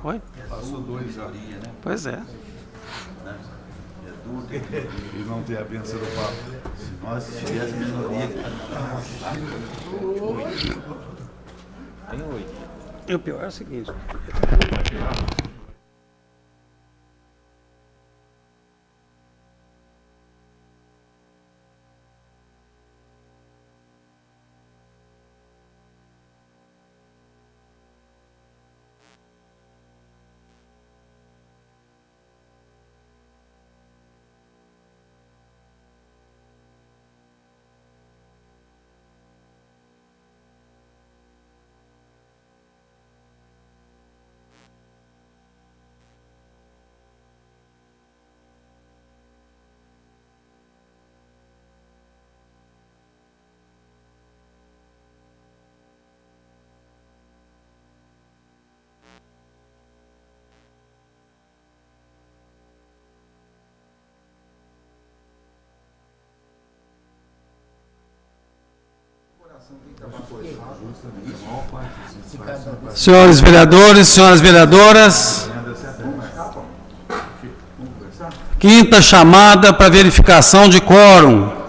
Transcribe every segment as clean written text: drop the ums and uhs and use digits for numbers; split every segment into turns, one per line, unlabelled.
Oi?
Passou 2 já.
Pois é.
E não ter a bênção do Papa. Se nós tivéssemos minoria.
Tem 8.
E o pior é o seguinte. Senhores vereadores, senhoras vereadoras, quinta chamada para verificação de quórum.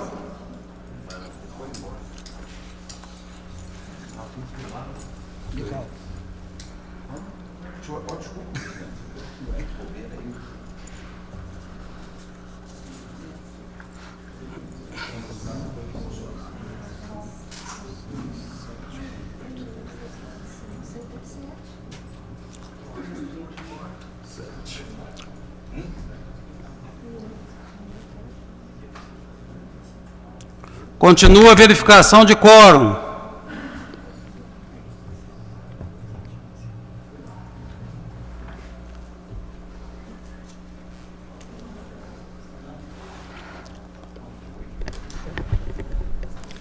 Continua a verificação de quórum.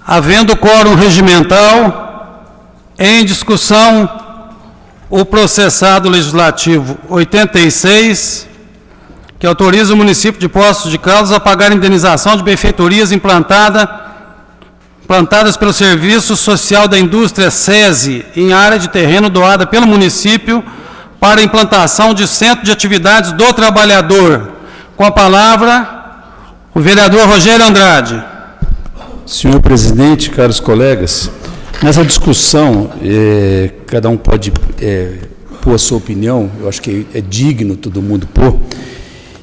Havendo quórum regimental, em discussão o processado legislativo 86, que autoriza o município de Poços de Caldas a pagar indenização de benfeitorias implantadas pelo Serviço Social da Indústria SESI, em área de terreno doada pelo município para a implantação de centro de atividades do trabalhador. Com a palavra, o vereador Rogério Andrade.
Senhor presidente, caros colegas, nessa discussão, cada um pode pôr a sua opinião, eu acho que é digno todo mundo pôr.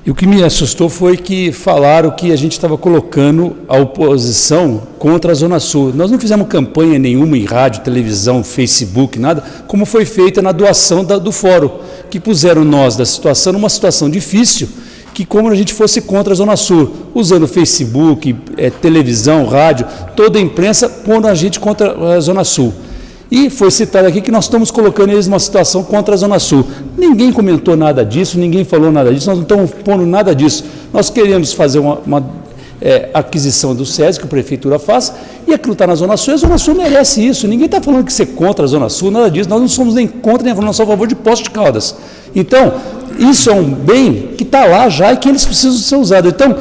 E o que me assustou foi que falaram que a gente estava colocando a oposição contra a Zona Sul. Nós não fizemos campanha nenhuma em rádio, televisão, Facebook, nada, como foi feita na doação do fórum, que puseram nós da situação numa situação difícil, que como a gente fosse contra a Zona Sul, usando Facebook, televisão, rádio, toda a imprensa pondo a gente contra a Zona Sul. E foi citado aqui que nós estamos colocando eles numa situação contra a Zona Sul. Ninguém comentou nada disso, ninguém falou nada disso, nós não estamos pondo nada disso. Nós queremos fazer uma aquisição do SESI, que a Prefeitura faz, e aquilo está na Zona Sul, e a Zona Sul merece isso. Ninguém está falando que ser contra a Zona Sul, nada disso. Nós não somos nem contra, nem nós somos a favor de Poços de Caldas. Então, isso é um bem que está lá já e que eles precisam ser usados. Então,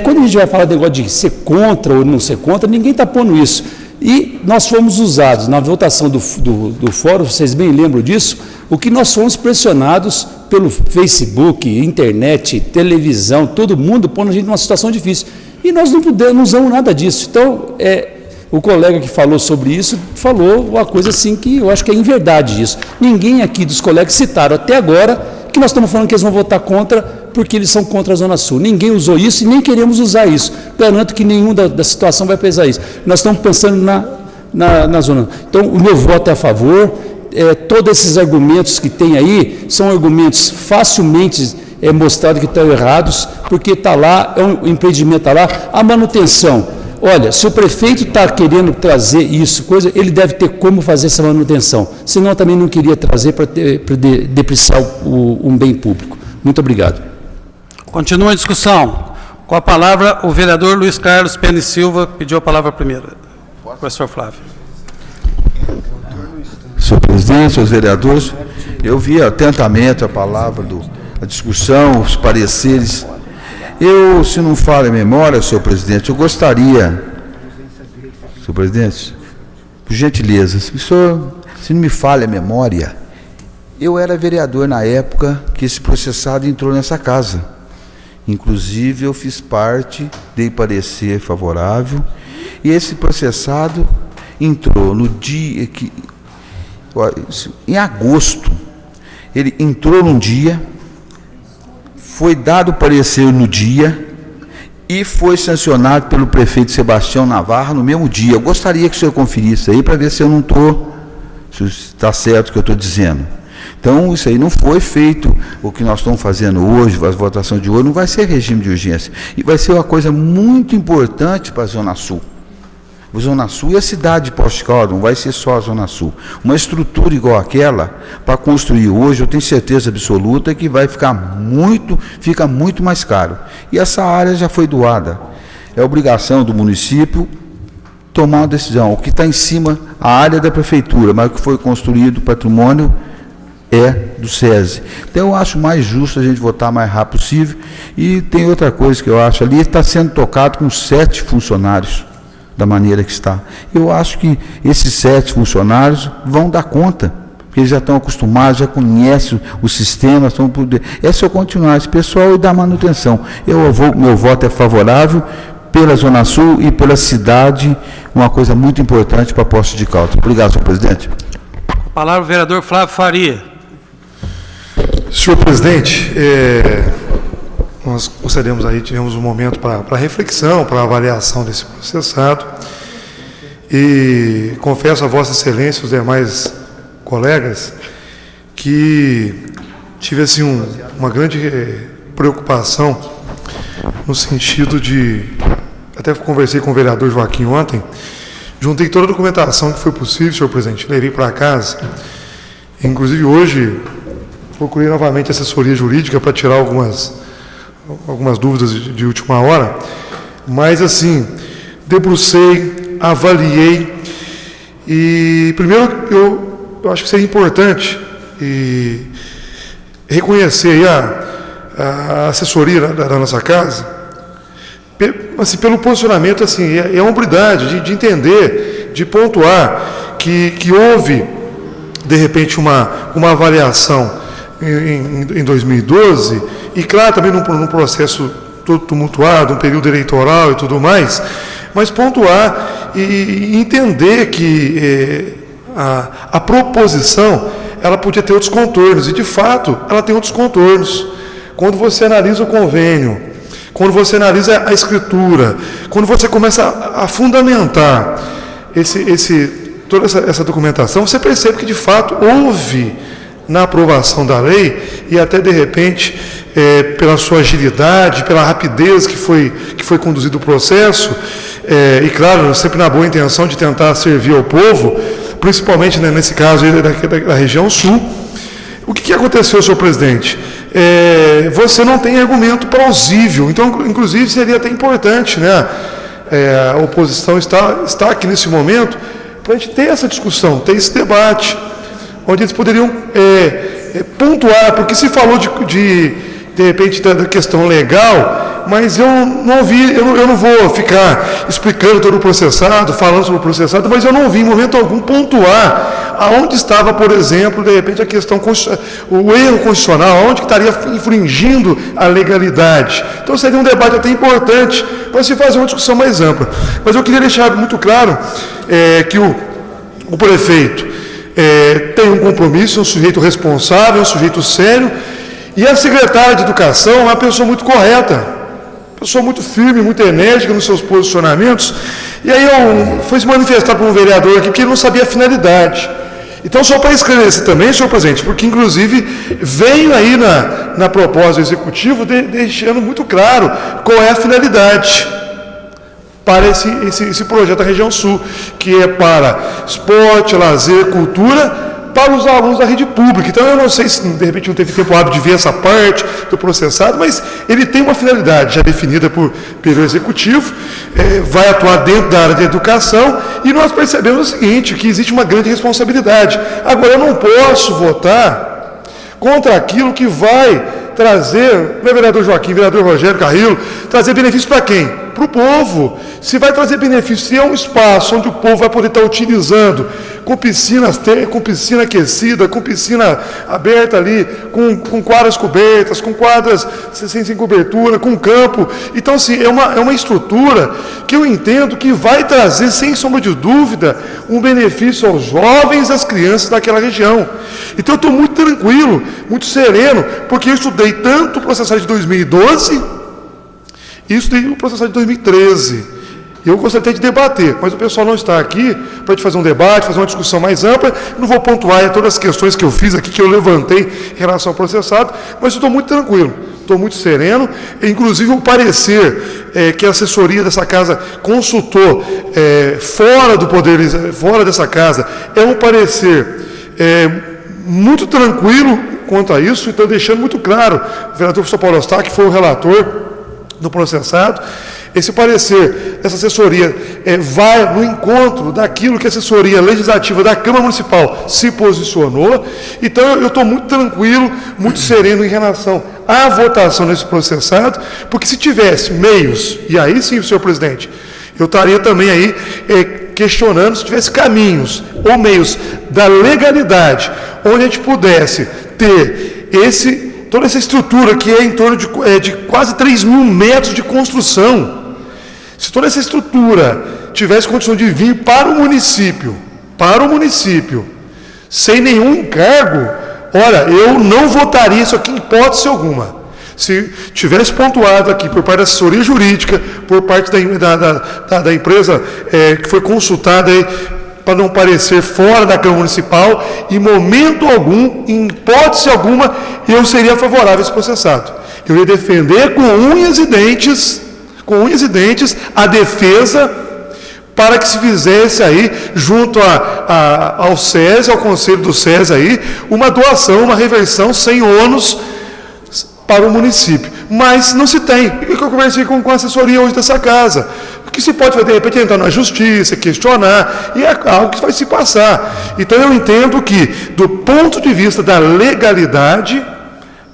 quando a gente vai falar de negócio de ser contra ou não ser contra, ninguém está pondo isso. E nós fomos usados na votação do fórum, vocês bem lembram disso, o que nós fomos pressionados pelo Facebook, internet, televisão, todo mundo pondo a gente numa situação difícil. E nós não usamos nada disso. Então, o colega que falou sobre isso falou uma coisa assim que eu acho que é inverdade isso. Ninguém aqui dos colegas citaram até agora que nós estamos falando que eles vão votar contra porque eles são contra a Zona Sul. Ninguém usou isso e nem queremos usar isso. Garanto que nenhum da situação vai pesar isso. Nós estamos pensando na Zona. Então, o meu voto é a favor. Todos esses argumentos que tem aí são argumentos facilmente mostrados que estão errados, porque está lá, o empreendimento está lá. A manutenção, olha, se o prefeito está querendo trazer isso, ele deve ter como fazer essa manutenção. Senão, eu também não queria trazer para depreciar um bem público. Muito obrigado.
Continua a discussão. Com a palavra, o vereador Luiz Carlos Pena e Silva pediu a palavra primeiro. Professor Flávio.
Senhor presidente, senhores vereadores, eu vi atentamente a palavra, a discussão, os pareceres. Eu, se não falha a memória, senhor presidente, eu gostaria, senhor presidente, por gentileza, se não me falha a memória, Eu era vereador na época que esse processado entrou nessa casa. Inclusive, eu fiz parte, dei parecer favorável, e esse processado entrou no dia que, em agosto, ele entrou num dia, foi dado parecer no dia e foi sancionado pelo prefeito Sebastião Navarro no mesmo dia. Eu gostaria que o senhor conferisse aí para ver se eu não estou, se está certo o que eu estou dizendo. Então, isso aí não foi feito, o que nós estamos fazendo hoje, a votação de hoje, não vai ser regime de urgência. E vai ser uma coisa muito importante para a Zona Sul. A Zona Sul e a cidade de Poços de Caldas, não vai ser só a Zona Sul. Uma estrutura igual aquela, para construir hoje, eu tenho certeza absoluta que vai fica muito mais caro. E essa área já foi doada. É obrigação do município tomar uma decisão. O que está em cima, a área da prefeitura, mas o que foi construído, o patrimônio, é do SESI. Então, eu acho mais justo a gente votar o mais rápido possível. E tem outra coisa que eu acho ali, está sendo tocado com 7 funcionários, da maneira que está. Eu acho que esses 7 funcionários vão dar conta, porque eles já estão acostumados, já conhecem o sistema, estão poder. É só continuar esse pessoal e dar manutenção. Meu voto é favorável pela Zona Sul e pela cidade, uma coisa muito importante para Poços de Caldas. Obrigado, senhor presidente.
Palavra ao vereador Flávio Faria.
Senhor presidente, nós gostaríamos aí, tivemos um momento para reflexão, para avaliação desse processado, e confesso a Vossa Excelência e os demais colegas que tive assim uma grande preocupação no sentido de, até conversei com o vereador Joaquim ontem, juntei toda a documentação que foi possível, senhor presidente, levei para casa, inclusive hoje procurei novamente assessoria jurídica para tirar algumas dúvidas de última hora, mas assim, debrucei, avaliei, e primeiro eu acho que seria importante reconhecer aí a assessoria da nossa casa, assim, pelo posicionamento, assim, é a hombridade de entender, de pontuar que houve, de repente, uma avaliação em 2012, e claro, também num processo todo tumultuado, um período eleitoral e tudo mais, mas pontuar e entender que a proposição, ela podia ter outros contornos, e de fato, ela tem outros contornos. Quando você analisa o convênio, quando você analisa a escritura, quando você começa a fundamentar toda essa documentação, você percebe que de fato houve na aprovação da lei, e até de repente, pela sua agilidade, pela rapidez que foi conduzido o processo, e claro, sempre na boa intenção de tentar servir ao povo, principalmente, né, nesse caso aí da região sul. O que aconteceu, senhor presidente? Você não tem argumento plausível, então, inclusive, seria até importante, né, a oposição está aqui nesse momento, para a gente ter essa discussão, ter esse debate, onde eles poderiam pontuar, porque se falou de repente da questão legal, mas eu não ouvi, eu não vou ficar explicando todo o processado, falando sobre o processado, mas eu não ouvi em momento algum pontuar aonde estava, por exemplo, de repente a questão, o erro constitucional, aonde estaria infringindo a legalidade. Então seria um debate até importante para se fazer uma discussão mais ampla. Mas eu queria deixar muito claro que o prefeito tem um compromisso, é um sujeito responsável, é um sujeito sério, e a secretária de Educação é uma pessoa muito correta, pessoa muito firme, muito enérgica nos seus posicionamentos, e aí foi se manifestar por um vereador aqui, porque ele não sabia a finalidade. Então, só para esclarecer também, senhor presidente, porque inclusive veio aí na proposta do Executivo deixando muito claro qual é a finalidade para esse projeto da região sul, que é para esporte, lazer, cultura, para os alunos da rede pública. Então, eu não sei se, de repente, não teve tempo hábil de ver essa parte do processado, mas ele tem uma finalidade já definida pelo Executivo, vai atuar dentro da área de educação, e nós percebemos o seguinte, que existe uma grande responsabilidade. Agora, eu não posso votar contra aquilo que vai trazer, não é vereador Joaquim, vereador Rogério Carrillo, trazer benefício para quem? Para o povo. Se vai trazer benefício, se é um espaço onde o povo vai poder estar utilizando com piscinas, com piscina aquecida, com piscina aberta ali, com quadras cobertas, com quadras sem cobertura, com campo. Então, assim, é uma estrutura que eu entendo que vai trazer, sem sombra de dúvida, um benefício aos jovens, às crianças daquela região. Então, eu estou muito tranquilo, muito sereno, porque eu estudei tanto o processo de 2012 e estudei o processo de 2013. Eu gostaria até de debater, mas o pessoal não está aqui para a gente fazer um debate, fazer uma discussão mais ampla. Não vou pontuar todas as questões que eu fiz aqui, que eu levantei em relação ao processado, mas eu estou muito tranquilo, estou muito sereno. Inclusive, o parecer que a assessoria dessa casa consultou fora do poder, fora dessa casa, é um parecer muito tranquilo quanto a isso, então deixando muito claro, o vereador professor Paulo Eustáquio, que foi o relator do processado, esse parecer, essa assessoria vai no encontro daquilo que a assessoria legislativa da Câmara Municipal se posicionou. Então, eu estou muito tranquilo, muito sereno em relação à votação nesse processado, porque se tivesse meios, e aí sim, senhor presidente, eu estaria também aí questionando se tivesse caminhos ou meios da legalidade, onde a gente pudesse ter toda essa estrutura que é em torno de quase 3.000 metros de construção. Se toda essa estrutura tivesse condição de vir para o município, sem nenhum encargo, olha, eu não votaria isso aqui em hipótese alguma. Se tivesse pontuado aqui por parte da assessoria jurídica, por parte da empresa que foi consultada aí, para não parecer fora da Câmara Municipal, em momento algum, em hipótese alguma, eu seria favorável a esse processado. Eu ia defender com unhas e dentes a defesa para que se fizesse aí, junto ao SESI, ao Conselho do SESI aí, uma doação, uma reversão sem ônus para o município. Mas não se tem. E que eu conversei com a assessoria hoje dessa casa. O que se pode, de repente, entrar na justiça, questionar, e é algo que vai se passar. Então, eu entendo que, do ponto de vista da legalidade,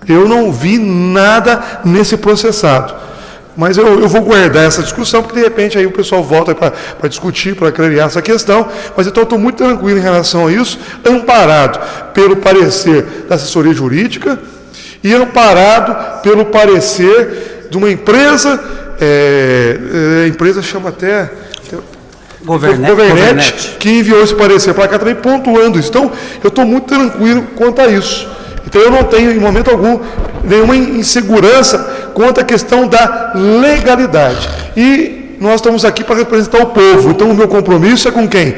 eu não vi nada nesse processado. Mas eu vou guardar essa discussão, porque de repente aí o pessoal volta para discutir, para clarear essa questão. Mas então eu estou muito tranquilo em relação a isso, amparado pelo parecer da assessoria jurídica e amparado pelo parecer de uma empresa, a empresa chama até... Governete, que enviou esse parecer para cá também, pontuando isso. Então, eu estou muito tranquilo quanto a isso. Então, eu não tenho, em momento algum, nenhuma insegurança quanto à questão da legalidade. E nós estamos aqui para representar o povo. Então, o meu compromisso é com quem?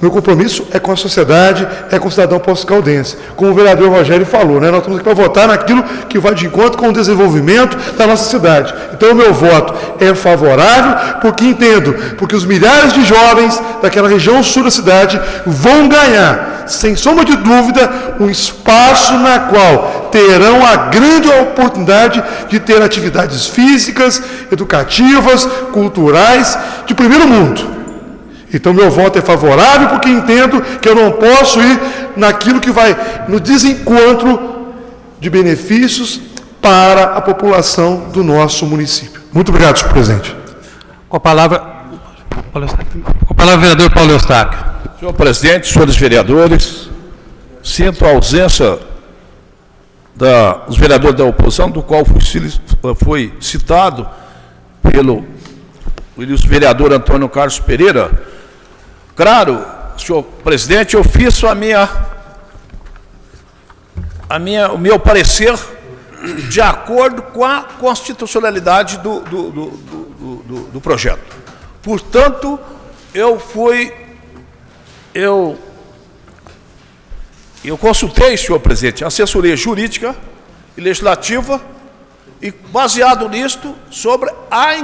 Meu compromisso é com a sociedade, é com o cidadão poço-caldense. Como o vereador Rogério falou, né? Nós estamos aqui para votar naquilo que vai de encontro com o desenvolvimento da nossa cidade. Então, o meu voto é favorável, porque entendo, porque os milhares de jovens daquela região sul da cidade vão ganhar, sem sombra de dúvida, um espaço na qual terão a grande oportunidade de ter atividades físicas, educativas, culturais, de primeiro mundo. Então, meu voto é favorável, porque entendo que eu não posso ir naquilo que vai no desencontro de benefícios para a população do nosso município. Muito obrigado, senhor presidente.
Com a palavra, o vereador Paulo Eustáquio.
Senhor presidente, senhores vereadores, sinto a ausência dos vereadores da oposição, do qual foi citado pelo vereador Antônio Carlos Pereira. Claro, senhor presidente, eu fiz o meu parecer de acordo com a constitucionalidade do projeto. Portanto, eu consultei, senhor presidente, a assessoria jurídica e legislativa e, baseado nisto, sobre a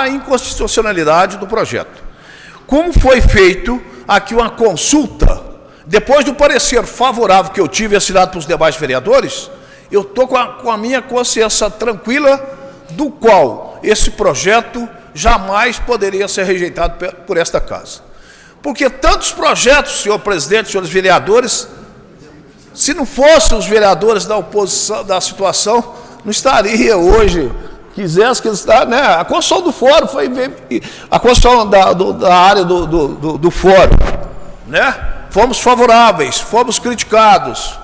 inconstitucionalidade do projeto. Como foi feito aqui uma consulta, depois do parecer favorável que eu tive assinado pelos demais vereadores, eu estou com a minha consciência tranquila do qual esse projeto jamais poderia ser rejeitado por esta casa. Porque tantos projetos, senhor presidente, senhores vereadores, se não fossem os vereadores da oposição, da situação, não estaria hoje... Quisesse que ele está, né? A construção do fórum foi a construção da área do fórum. né? Fomos favoráveis, fomos criticados,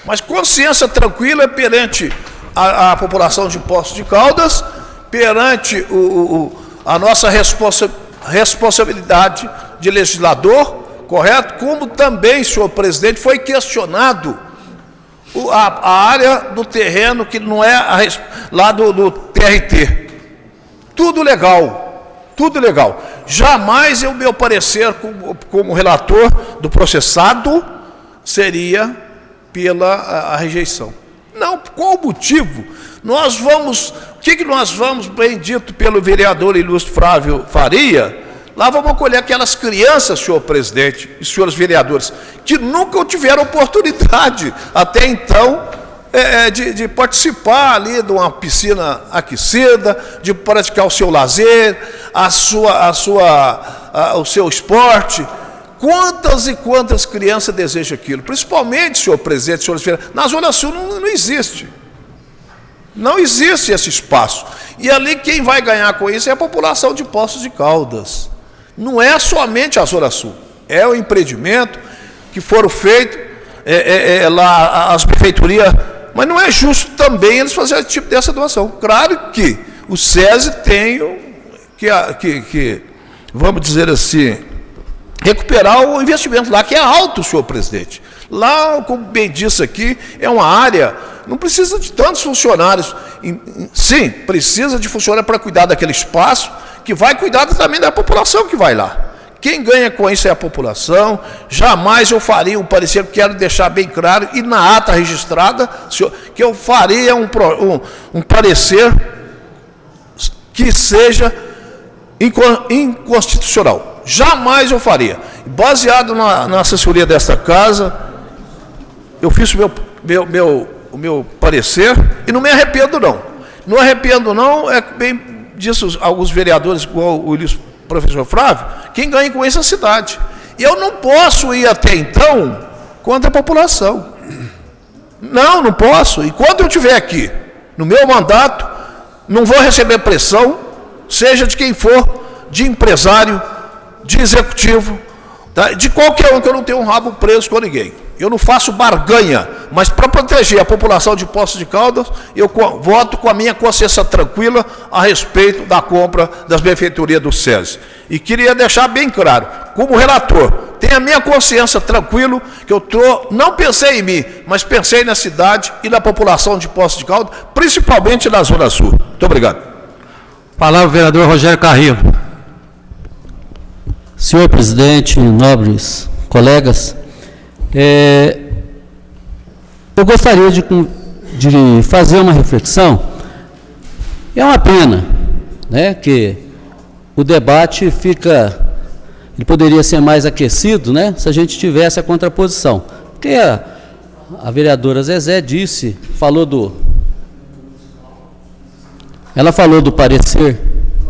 mas consciência tranquila perante a população de Poços de Caldas, perante a nossa responsabilidade de legislador, correto? Como também, senhor presidente, foi questionado a área do terreno que não é lá do TRT. Tudo legal, tudo legal. Jamais o meu parecer como relator do processado seria pela a rejeição. Não, qual o motivo? Nós vamos, o que nós vamos, bem dito pelo vereador ilustre Flávio Faria, lá vamos acolher aquelas crianças, senhor presidente e senhores vereadores, que nunca tiveram oportunidade até então de participar ali de uma piscina aquecida, de praticar o seu lazer, o seu esporte. Quantas e quantas crianças desejam aquilo? Principalmente, senhor presidente, senhores vereadores, na Zona Sul não existe. Não existe esse espaço. E ali quem vai ganhar com isso é a população de Poços de Caldas. Não é somente a Zona Sul, é o empreendimento que foram feitos lá, as prefeitorias, mas não é justo também eles fazerem esse tipo dessa doação. Claro que o SESI tem que vamos dizer assim, recuperar o investimento lá, que é alto, senhor presidente. Lá, como bem disse aqui, é uma área, não precisa de tantos funcionários. Sim, precisa de funcionários para cuidar daquele espaço, que vai cuidar também da população que vai lá. Quem ganha com isso é a população. Jamais eu faria um parecer, quero deixar bem claro, e na ata registrada, que eu faria um parecer que seja inconstitucional. Jamais eu faria. Baseado na assessoria desta casa, eu fiz o meu parecer e não me arrependo, não. Não arrependo, não, é bem disso alguns vereadores, igual o professor Flávio, quem ganha com isso é a cidade. E eu não posso ir até então contra a população. Não posso. E quando eu estiver aqui, no meu mandato, não vou receber pressão, seja de quem for, de empresário, de executivo, tá? De qualquer um, que eu não tenho um rabo preso com ninguém. Eu não faço barganha, mas para proteger a população de Poços de Caldas, eu voto com a minha consciência tranquila a respeito da compra das benfeitorias do SESI. E queria deixar bem claro, como relator, tenho a minha consciência tranquila, que eu não pensei em mim, mas pensei na cidade e na população de Poços de Caldas, principalmente na Zona Sul. Muito obrigado.
Palavra ao vereador Rogério Carrillo.
Senhor presidente, nobres colegas, eu gostaria de fazer uma reflexão. É uma pena, né, que o debate ele poderia ser mais aquecido, né, se a gente tivesse a contraposição. Porque a vereadora Zezé ela falou do parecer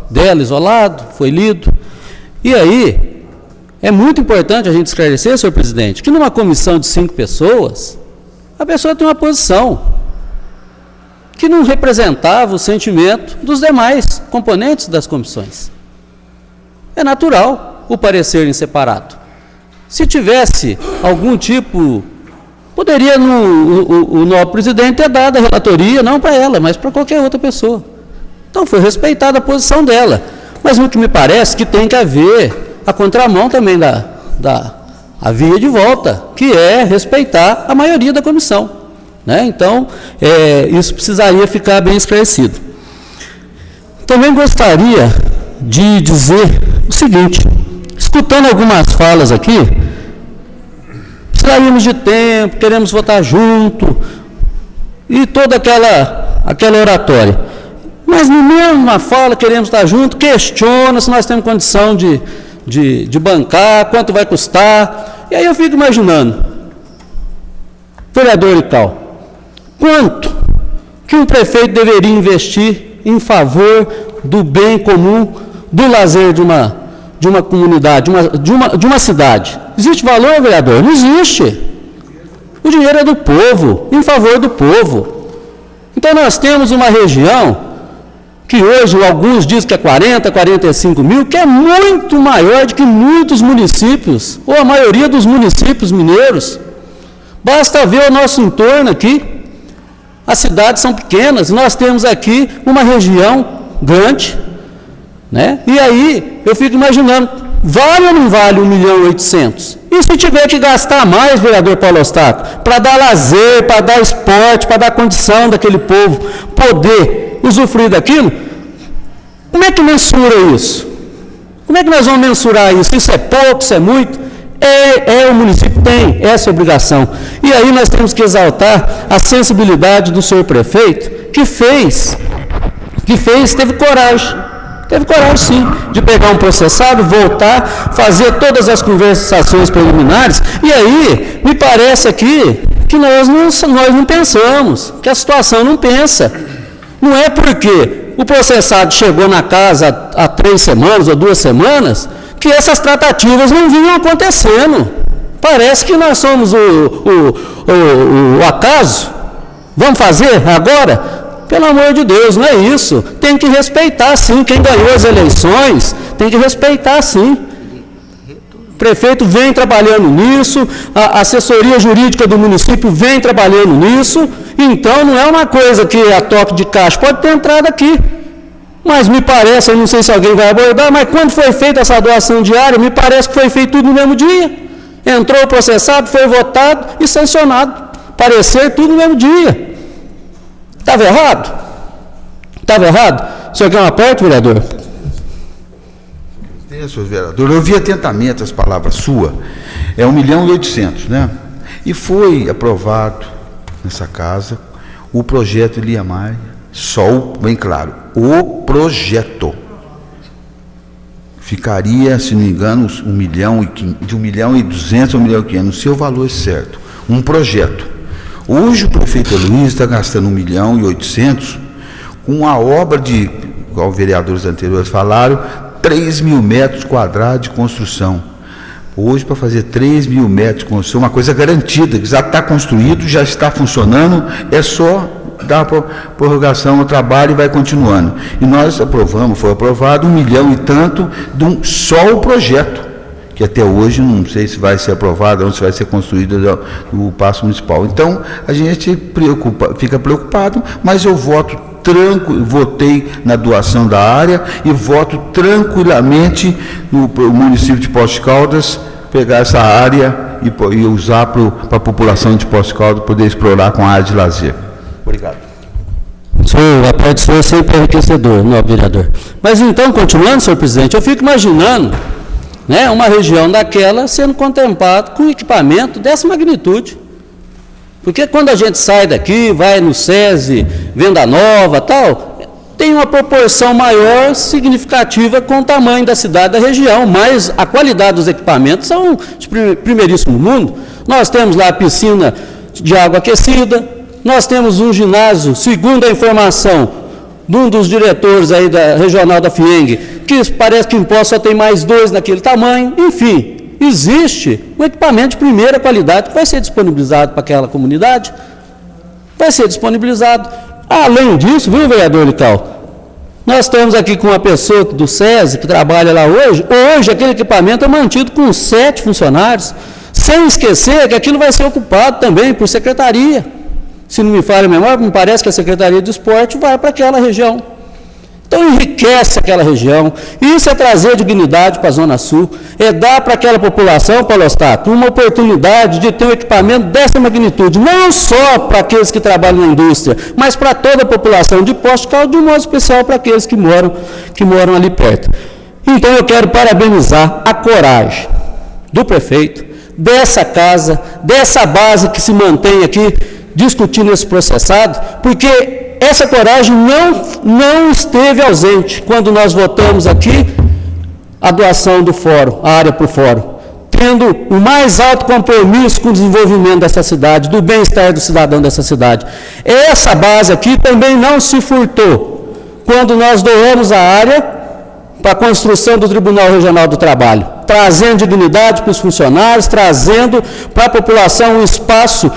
dela, isolado, foi lido. E aí, é muito importante a gente esclarecer, senhor presidente, que numa comissão de 5 pessoas, a pessoa tem uma posição que não representava o sentimento dos demais componentes das comissões. É natural o parecer em separado. Se tivesse algum tipo, poderia o nobre presidente ter dado a relatoria, não para ela, mas para qualquer outra pessoa. Então foi respeitada a posição dela. Mas o que me parece que tem que haver a contramão também a via de volta, que é respeitar a maioria da comissão, né? Então, isso precisaria ficar bem esclarecido. Também gostaria de dizer o seguinte, escutando algumas falas aqui, precisaríamos de tempo, queremos votar junto, e toda aquela oratória. Mas na mesma fala, queremos estar junto, questiona se nós temos condição de bancar, quanto vai custar. E aí eu fico imaginando, vereador Ical, quanto que um prefeito deveria investir em favor do bem comum, do lazer de uma comunidade, de uma cidade? Existe valor, vereador? Não existe. O dinheiro é do povo, em favor do povo. Então nós temos uma região que hoje alguns dizem que é 40, 45 mil, que é muito maior do que muitos municípios, ou a maioria dos municípios mineiros. Basta ver o nosso entorno aqui. As cidades são pequenas, nós temos aqui uma região grande, né? E aí eu fico imaginando, vale ou não vale 1.800.000? E se tiver que gastar mais, vereador Paulo Eustáquio, para dar lazer, para dar esporte, para dar condição daquele povo poder usufruir daquilo, como é que mensura isso? Como é que nós vamos mensurar isso? Isso é pouco, isso é muito? O município tem essa obrigação. E aí nós temos que exaltar a sensibilidade do senhor prefeito, que teve coragem sim, de pegar um processado, voltar, fazer todas as conversações preliminares, e aí me parece aqui que nós não pensamos, que a situação não pensa. Não é porque o processado chegou na casa há 3 semanas ou 2 semanas, que essas tratativas não vinham acontecendo. Parece que nós somos o acaso. Vamos fazer agora? Pelo amor de Deus, não é isso. Tem que respeitar sim, quem ganhou as eleições, tem que respeitar sim. O prefeito vem trabalhando nisso, a assessoria jurídica do município vem trabalhando nisso, então não é uma coisa que a toque de caixa pode ter entrado aqui. Mas me parece, eu não sei se alguém vai abordar, mas quando foi feita essa doação diária, me parece que foi feito tudo no mesmo dia. Entrou o processado, foi votado e sancionado. Parecer tudo no mesmo dia. Estava errado? Estava errado? O senhor quer uma parte, vereador?
Senhor vereador, eu ouvi atentamente as palavras suas. É 1.800.000, né? E foi aprovado nessa casa o projeto Liamar, bem claro, o projeto. Ficaria, se não me engano, de 1.200.000 a 1.500.000, não sei o valor certo. Um projeto. Hoje o prefeito Luiz está gastando 1.800.000 com a obra de, igual os vereadores anteriores falaram, 3.000 metros quadrados de construção. Hoje, para fazer 3.000 metros de construção, uma coisa garantida, que já está construído, já está funcionando, é só dar prorrogação ao trabalho e vai continuando. E nós foi aprovado 1 milhão e tanto de só o projeto, que até hoje não sei se vai ser aprovado ou se vai ser construído no Paço Municipal. Então, a gente fica preocupado, mas eu votei na doação da área e voto tranquilamente no município de Poços de Caldas pegar essa área e usar para a população de Poços de Caldas poder explorar com a área de lazer. Obrigado.
A parte do senhor é sempre enriquecedor, não, vereador. Mas então, continuando, senhor presidente, eu fico imaginando, né, uma região daquela sendo contemplada com equipamento dessa magnitude. Porque quando a gente sai daqui, vai no SESI, Venda Nova, tal, tem uma proporção maior, significativa com o tamanho da cidade, da região, mas a qualidade dos equipamentos são de primeiríssimo mundo. Nós temos lá a piscina de água aquecida, nós temos um ginásio, segundo a informação de um dos diretores aí da regional da FIENG, que parece que em Poços só tem mais 2 naquele tamanho, enfim. Existe um equipamento de primeira qualidade que vai ser disponibilizado para aquela comunidade. Vai ser disponibilizado. Além disso, viu, vereador Lical? Nós estamos aqui com uma pessoa do SESI que trabalha lá hoje. Hoje, aquele equipamento é mantido com 7 funcionários, sem esquecer que aquilo vai ser ocupado também por secretaria. Se não me falha a memória, me parece que a Secretaria de Esporte vai para aquela região. Então, enriquece aquela região. Isso é trazer dignidade para a Zona Sul, é dar para aquela população, Paulo Eustáquio, uma oportunidade de ter um equipamento dessa magnitude, não só para aqueles que trabalham na indústria, mas para toda a população de Poços de Caldas, de um modo especial para aqueles que moram ali perto. Então, eu quero parabenizar a coragem do prefeito, dessa casa, dessa base que se mantém aqui, discutindo esse processado, porque essa coragem não esteve ausente quando nós votamos aqui a doação do fórum, a área para o fórum, tendo o mais alto compromisso com o desenvolvimento dessa cidade, do bem-estar do cidadão dessa cidade. Essa base aqui também não se furtou quando nós doamos a área para a construção do Tribunal Regional do Trabalho, trazendo dignidade para os funcionários, trazendo para a população um espaço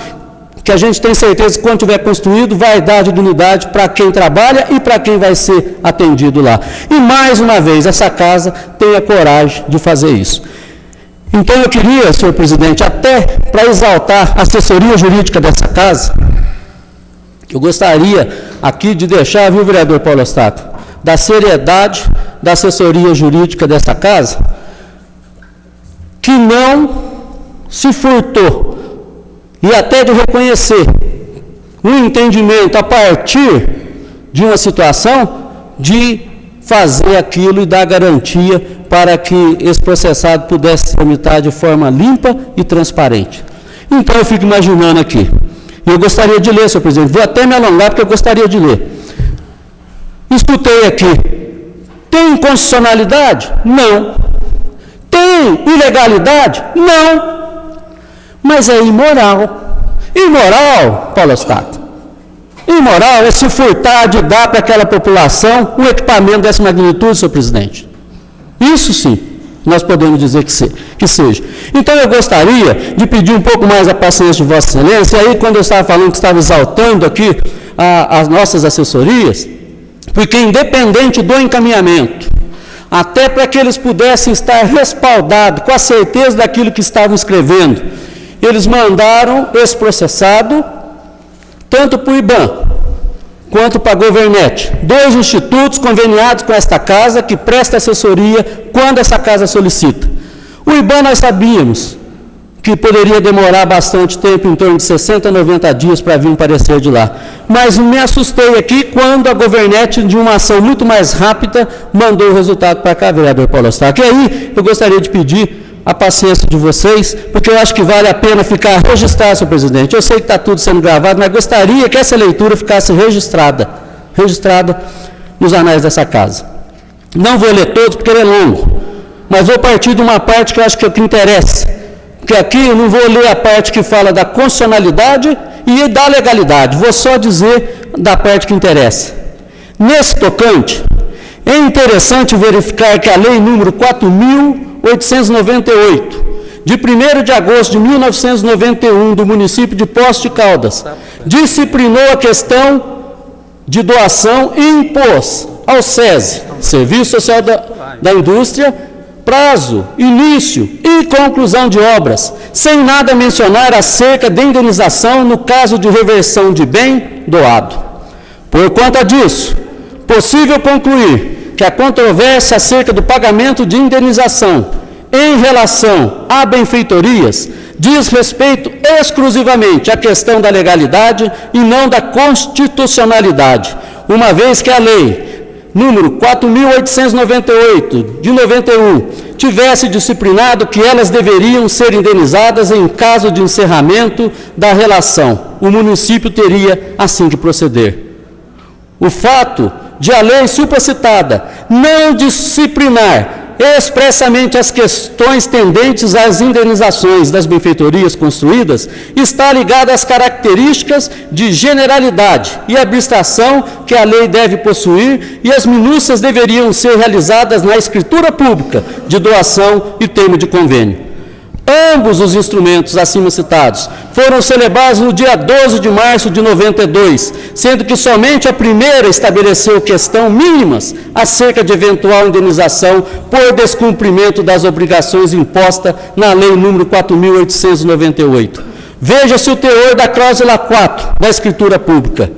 que a gente tem certeza que quando tiver construído vai dar dignidade para quem trabalha e para quem vai ser atendido lá. E mais uma vez, essa casa tem a coragem de fazer isso. Então eu queria, senhor presidente, até para exaltar a assessoria jurídica dessa casa, eu gostaria aqui de deixar, viu, vereador Paulo Eustáquio, da seriedade da assessoria jurídica dessa casa, que não se furtou e até de reconhecer um entendimento a partir de uma situação de fazer aquilo e dar garantia para que esse processado pudesse tramitar de forma limpa e transparente. Então eu fico imaginando aqui, e eu gostaria de ler, senhor presidente, vou até me alongar porque eu gostaria de ler. Escutei aqui, tem inconstitucionalidade? Não. Tem ilegalidade? Não. Mas é imoral. Imoral, Paulo Eustáquio. Imoral é se furtar de dar para aquela população um equipamento dessa magnitude, senhor presidente. Isso sim, nós podemos dizer que seja. Então eu gostaria de pedir um pouco mais a paciência de Vossa Excelência, e aí quando eu estava falando que estava exaltando aqui as nossas assessorias, porque independente do encaminhamento, até para que eles pudessem estar respaldados com a certeza daquilo que estavam escrevendo, eles mandaram esse processado tanto para o IBAM quanto para a Governet, 2 institutos conveniados com esta casa que presta assessoria quando essa casa solicita. O IBAM nós sabíamos que poderia demorar bastante tempo, em torno de 60 a 90 dias para vir um parecer de lá. Mas me assustei aqui quando a Governet, de uma ação muito mais rápida, mandou o resultado para cá, vereador Paulo Eustáquio. E aí eu gostaria de pedir a paciência de vocês, porque eu acho que vale a pena ficar registrado, senhor presidente. Eu sei que está tudo sendo gravado, mas gostaria que essa leitura ficasse registrada nos anais dessa casa. Não vou ler todos, porque ele é longo, mas vou partir de uma parte que eu acho que é o que interessa, porque aqui eu não vou ler a parte que fala da constitucionalidade e da legalidade, vou só dizer da parte que interessa. Nesse tocante, é interessante verificar que a lei número 4.898, de 1º de agosto de 1991, do município de Poços de Caldas, disciplinou a questão de doação e impôs ao SESI, Serviço Social da Indústria, prazo, início e conclusão de obras, sem nada mencionar acerca de indenização no caso de reversão de bem doado. Por conta disso, possível concluir que a controvérsia acerca do pagamento de indenização em relação a benfeitorias diz respeito exclusivamente à questão da legalidade e não da constitucionalidade, uma vez que a lei número 4.898, de 91, tivesse disciplinado que elas deveriam ser indenizadas em caso de encerramento da relação. O município teria assim que proceder. O fato de a lei supracitada não disciplinar expressamente as questões tendentes às indenizações das benfeitorias construídas está ligado às características de generalidade e abstração que a lei deve possuir, e as minúcias deveriam ser realizadas na escritura pública de doação e termo de convênio. Ambos os instrumentos acima citados foram celebrados no dia 12 de março de 92, sendo que somente a primeira estabeleceu questões mínimas acerca de eventual indenização por descumprimento das obrigações impostas na Lei número 4.898. Veja-se o teor da cláusula 4 da Escritura Pública.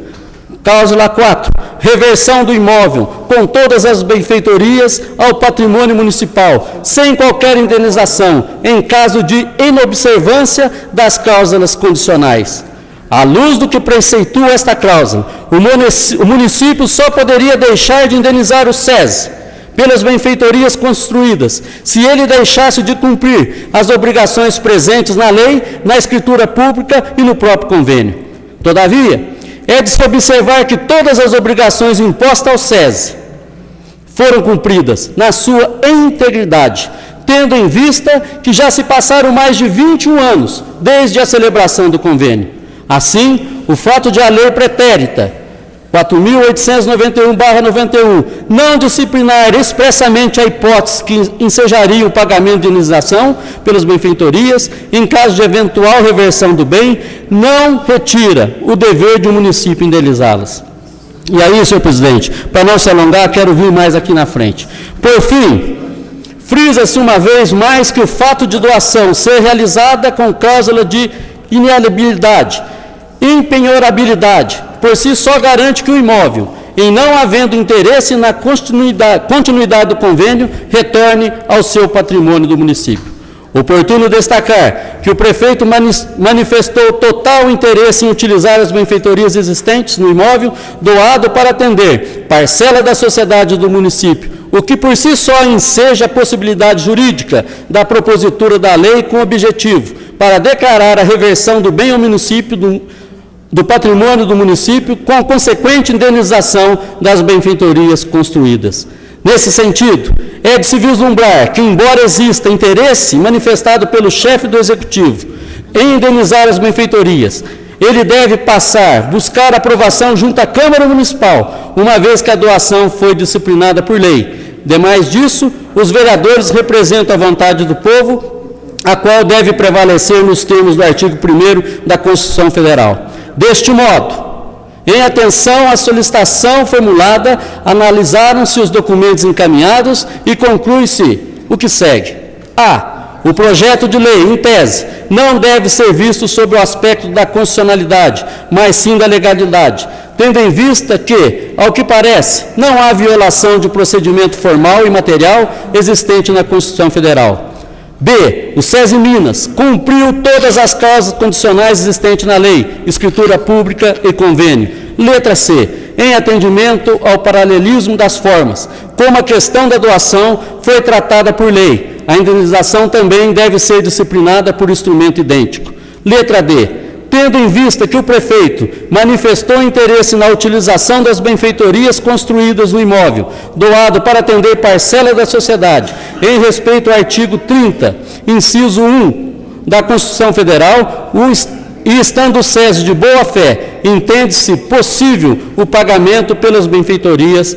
Cláusula 4. Reversão do imóvel, com todas as benfeitorias, ao patrimônio municipal, sem qualquer indenização, em caso de inobservância das cláusulas condicionais. À luz do que preceitua esta cláusula, o município só poderia deixar de indenizar o SESI pelas benfeitorias construídas, se ele deixasse de cumprir as obrigações presentes na lei, na escritura pública e no próprio convênio. Todavia, é de se observar que todas as obrigações impostas ao SESI foram cumpridas na sua integridade, tendo em vista que já se passaram mais de 21 anos desde a celebração do convênio. Assim, o fato de a lei pretérita 4.891/91, não disciplinar expressamente a hipótese que ensejaria o pagamento de indenização pelas benfeitorias, em caso de eventual reversão do bem, não retira o dever de um município indenizá-las. E aí, senhor presidente, para não se alongar, quero vir mais aqui na frente. Por fim, frisa-se uma vez mais que o fato de doação ser realizada com cláusula de inalienabilidade, impenhorabilidade, por si só garante que o imóvel, em não havendo interesse na continuidade do convênio, retorne ao seu patrimônio do município. Oportuno destacar que o prefeito manifestou total interesse em utilizar as benfeitorias existentes no imóvel doado para atender parcela da sociedade do município, o que por si só enseja a possibilidade jurídica da propositura da lei com objetivo para declarar a reversão do bem ao município do patrimônio do município com a consequente indenização das benfeitorias construídas. Nesse sentido, é de se vislumbrar que, embora exista interesse manifestado pelo chefe do Executivo em indenizar as benfeitorias, ele deve buscar aprovação junto à Câmara Municipal, uma vez que a doação foi disciplinada por lei. Demais disso, os vereadores representam a vontade do povo, a qual deve prevalecer nos termos do artigo 1º da Constituição Federal. Deste modo, em atenção à solicitação formulada, analisaram-se os documentos encaminhados e conclui-se o que segue. A. O projeto de lei, em tese, não deve ser visto sob o aspecto da constitucionalidade, mas sim da legalidade, tendo em vista que, ao que parece, não há violação de procedimento formal e material existente na Constituição Federal. B. O SESI Minas cumpriu todas as causas condicionais existentes na lei, escritura pública e convênio. Letra C. Em atendimento ao paralelismo das formas, como a questão da doação foi tratada por lei, a indenização também deve ser disciplinada por instrumento idêntico. Letra D. Tendo em vista que o prefeito manifestou interesse na utilização das benfeitorias construídas no imóvel, doado para atender parcela da sociedade, em respeito ao artigo 30, inciso 1 da Constituição Federal, e estando o SESI de boa fé, entende-se possível o pagamento pelas benfeitorias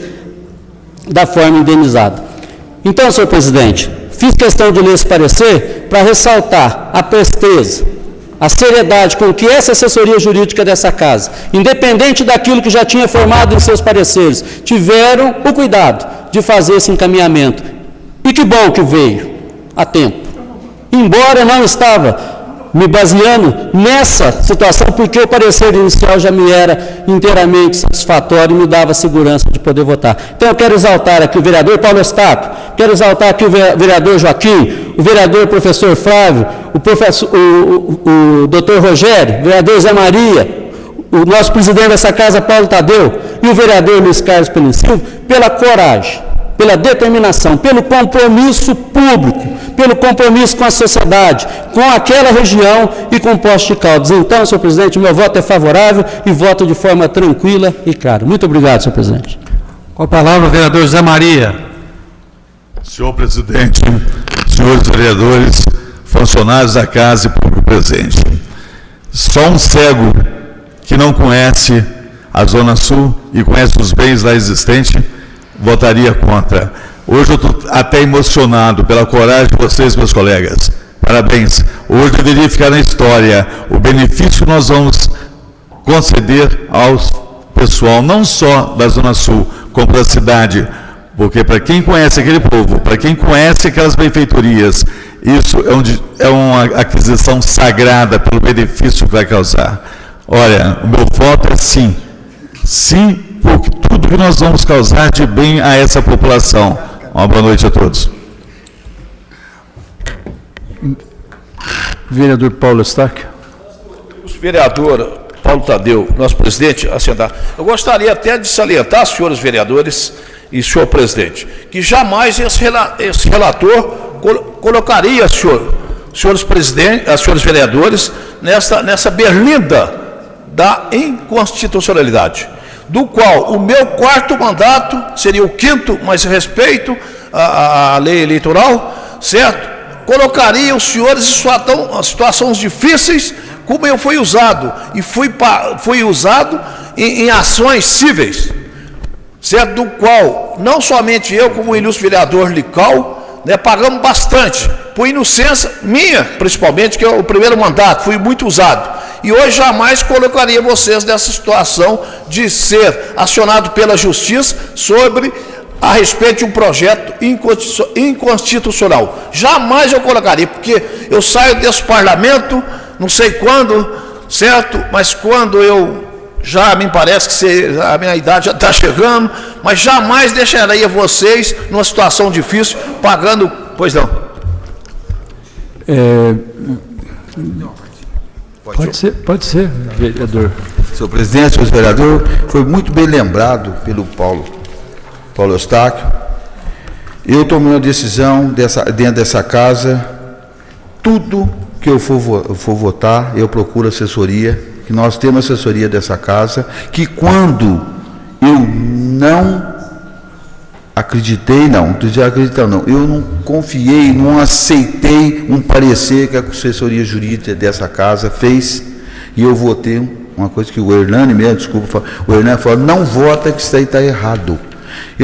da forma indenizada. Então, senhor presidente, fiz questão de ler esse parecer para ressaltar a presteza, a seriedade com que essa assessoria jurídica dessa casa, independente daquilo que já tinha formado em seus pareceres, tiveram o cuidado de fazer esse encaminhamento. E que bom que veio a tempo. Embora eu não estava me baseando nessa situação, porque o parecer inicial já me era inteiramente satisfatório e me dava segurança de poder votar. Então eu quero exaltar aqui o vereador Paulo Eustáquio, quero exaltar aqui o vereador Joaquim, o vereador professor Flávio, o doutor Rogério, o vereador Zé Maria, o nosso presidente dessa casa, Paulo Tadeu, e o vereador Luiz Carlos Penicil, pela coragem, pela determinação, pelo compromisso público, pelo compromisso com a sociedade, com aquela região e com Poços de Caldas. Então, senhor presidente, o meu voto é favorável e voto de forma tranquila e clara. Muito obrigado, senhor presidente.
Com a palavra, o vereador Zé Maria.
Senhor presidente, senhores vereadores, funcionários da casa e público presente. Só um cego que não conhece a Zona Sul e conhece os bens lá existentes votaria contra. Hoje eu estou até emocionado pela coragem de vocês, meus colegas. Parabéns. Hoje deveria ficar na história o benefício que nós vamos conceder ao pessoal, não só da Zona Sul, como da cidade, porque para quem conhece aquele povo, para quem conhece aquelas benfeitorias, isso é uma aquisição sagrada pelo benefício que vai causar. Olha, o meu voto é sim. Sim, porque tudo que nós vamos causar de bem a essa população. Uma boa noite a todos.
Vereador Paulo Eustáquio.
O vereador Paulo Tadeu, nosso presidente, assentar. Eu gostaria até de salientar, senhores vereadores e senhor presidente, que jamais esse relator colocaria, senhores vereadores, nessa berlinda da inconstitucionalidade, do qual o meu quarto mandato seria o quinto, mas respeito à lei eleitoral, certo? Colocaria os senhores em situações difíceis como eu fui usado, e fui usado em ações cíveis, certo? Do qual, não somente eu, como o ilustre vereador Lical, né, pagamos bastante, por inocência minha, principalmente, que é o primeiro mandato, fui muito usado. E hoje jamais colocaria vocês nessa situação de ser acionado pela Justiça a respeito de um projeto inconstitucional. Jamais eu colocaria, porque eu saio desse parlamento, não sei quando, certo? Mas quando eu já me parece que a minha idade já está chegando, mas jamais deixaria vocês numa situação difícil, pagando. Pois não.
Pode ser, vereador.
Senhor presidente, senhor vereador, foi muito bem lembrado pelo Paulo Eustáquio. Eu tomei uma decisão dentro dessa casa, tudo que eu for votar, eu procuro assessoria, que nós temos assessoria dessa casa, que quando eu não acreditei, eu não confiei, não aceitei um parecer que a assessoria jurídica dessa casa fez, e eu votei uma coisa que o Hernani mesmo, desculpa, o Hernani falou, não vota que isso aí está errado.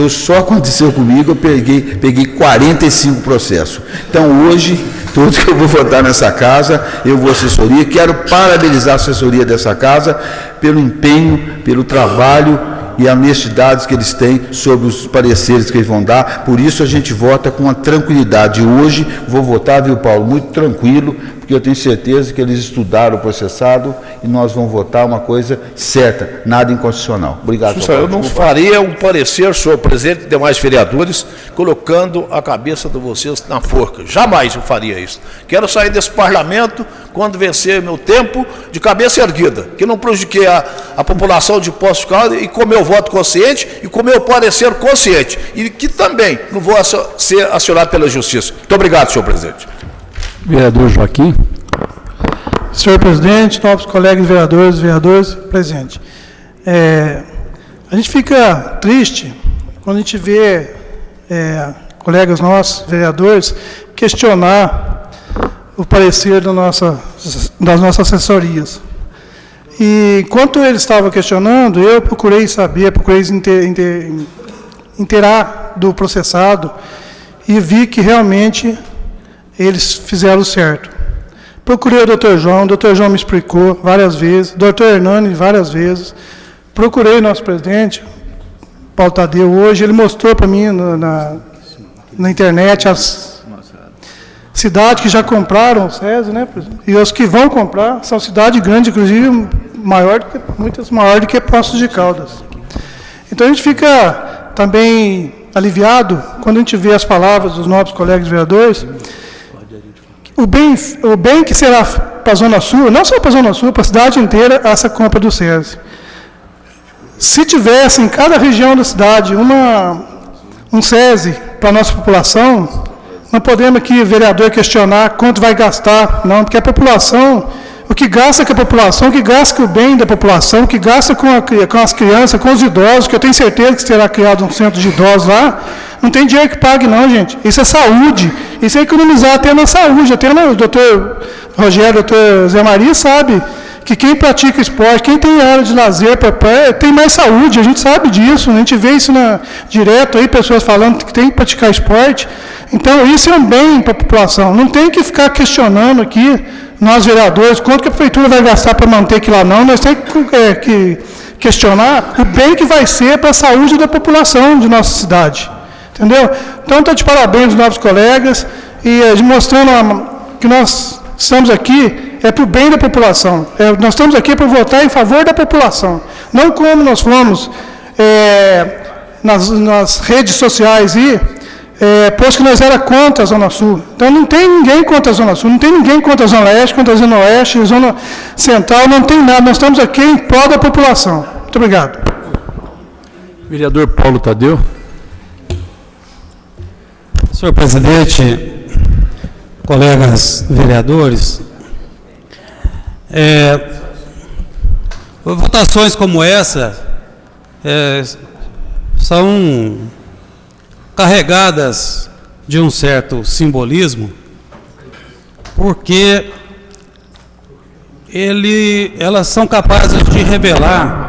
Só aconteceu comigo, eu peguei 45 processos. Então hoje, tudo que eu vou votar nessa casa, eu vou assessoria, quero parabenizar a assessoria dessa casa pelo empenho, pelo trabalho e a honestidade que eles têm sobre os pareceres que eles vão dar. Por isso a gente vota com uma tranquilidade. Hoje vou votar, viu, Paulo, muito tranquilo, porque eu tenho certeza que eles estudaram o processado e nós vamos votar uma coisa certa, nada inconstitucional. Obrigado.
Eu não faria um parecer, senhor presidente e demais vereadores, colocando a cabeça de vocês na forca. Jamais eu faria isso. Quero sair desse parlamento quando vencer meu tempo de cabeça erguida, que não prejudique a população de Poços de Caldas e com meu voto consciente e com meu parecer consciente. E que também não vou ser acionado pela Justiça. Muito obrigado, senhor presidente.
Vereador Joaquim.
Senhor presidente, novos colegas vereadores, presente. A gente fica triste quando a gente vê colegas nossos, vereadores, questionar o parecer das nossas assessorias. E enquanto eles estavam questionando, eu procurei saber, inteirar do processado e vi que realmente eles fizeram certo. Procurei o doutor João me explicou várias vezes, o doutor Hernani várias vezes, procurei o nosso presidente, Paulo Tadeu, hoje, ele mostrou para mim na internet as cidades que já compraram o SESI, né, e os que vão comprar são cidades grandes, inclusive muitas maiores do que Poços de Caldas. Então a gente fica também aliviado quando a gente vê as palavras dos novos colegas vereadores. O bem que será para a Zona Sul, não só para a Zona Sul, para a cidade inteira, essa compra do SESI. Se tivesse em cada região da cidade um SESI para a nossa população, não podemos aqui, vereador, questionar quanto vai gastar, não, porque a população, o que gasta com a população, o que gasta com o bem da população, o que gasta com as crianças, com os idosos, que eu tenho certeza que será criado um centro de idosos lá, não tem dinheiro que pague não, gente. Isso é saúde. Isso é economizar até na saúde. Até o doutor Rogério, o doutor Zé Maria sabe que quem pratica esporte, quem tem área de lazer, tem mais saúde. A gente sabe disso. A gente vê isso direto aí, pessoas falando que tem que praticar esporte. Então, isso é um bem para a população. Não tem que ficar questionando aqui, nós vereadores, quanto que a prefeitura vai gastar para manter aquilo lá, não. Nós temos que questionar o bem que vai ser para a saúde da população de nossa cidade. Entendeu? Então, estou de parabéns aos novos colegas e mostrando que nós estamos aqui para o bem da população. Nós estamos aqui para votar em favor da população. Não como nós fomos nas redes sociais posto que nós era contra a Zona Sul. Então, não tem ninguém contra a Zona Sul, não tem ninguém contra a Zona Leste, contra a Zona Oeste, Zona Central, não tem nada. Nós estamos aqui em prol da população. Muito obrigado.
Vereador Paulo Tadeu.
Senhor presidente, colegas vereadores, votações como essa são carregadas de um certo simbolismo, porque elas são capazes de revelar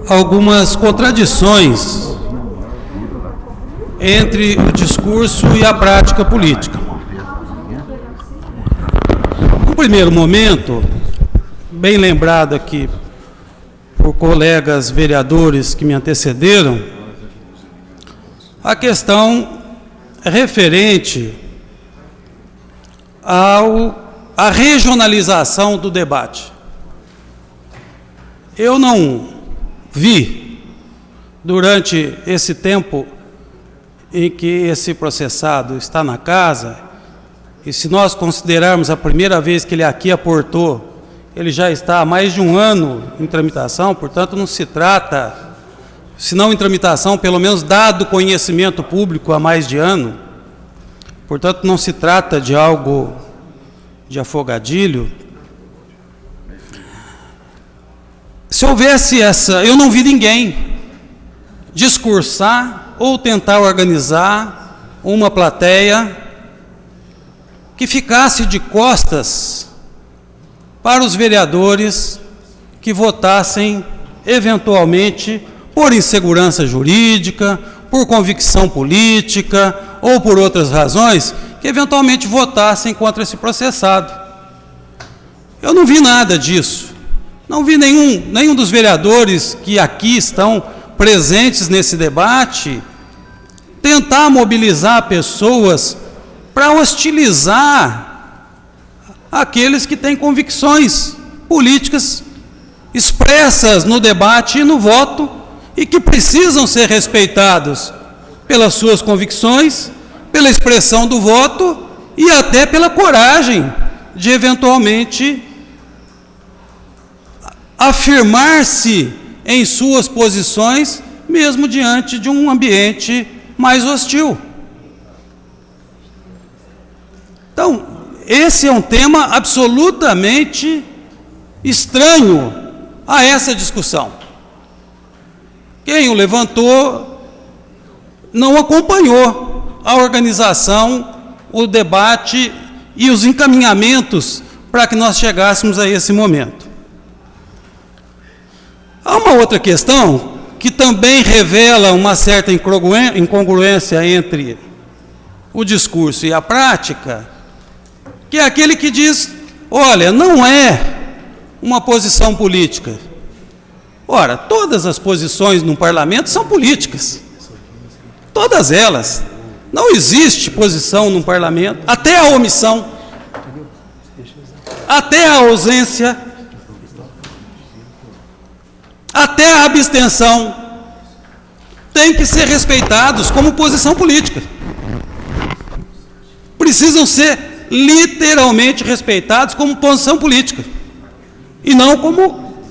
algumas contradições entre o discurso e a prática política. No primeiro momento, bem lembrado aqui por colegas vereadores que me antecederam, a questão referente à regionalização do debate. Eu não vi, durante esse tempo em que esse processado está na casa, e se nós considerarmos a primeira vez que ele aqui aportou, ele já está há mais de um ano em tramitação, portanto não se trata, se não em tramitação, pelo menos dado conhecimento público há mais de ano, portanto não se trata de algo de afogadilho. Se houvesse eu não vi ninguém discursar ou tentar organizar uma plateia que ficasse de costas para os vereadores que votassem eventualmente por insegurança jurídica, por convicção política ou por outras razões, que eventualmente votassem contra esse processado. Eu não vi nada disso. Não vi nenhum dos vereadores que aqui estão presentes nesse debate tentar mobilizar pessoas para hostilizar aqueles que têm convicções políticas expressas no debate e no voto e que precisam ser respeitados pelas suas convicções, pela expressão do voto e até pela coragem de eventualmente afirmar-se em suas posições, mesmo diante de um ambiente mais hostil. Então, esse é um tema absolutamente estranho a essa discussão. Quem o levantou não acompanhou a organização, o debate e os encaminhamentos para que nós chegássemos a esse momento. Há uma outra questão que também revela uma certa incongruência entre o discurso e a prática, que é aquele que diz, olha, não é uma posição política. Ora, todas as posições no parlamento são políticas. Todas elas. Não existe posição no parlamento, até a omissão, até a ausência, até a abstenção, tem que ser respeitados como posição política. Precisam ser literalmente respeitados como posição política, e não como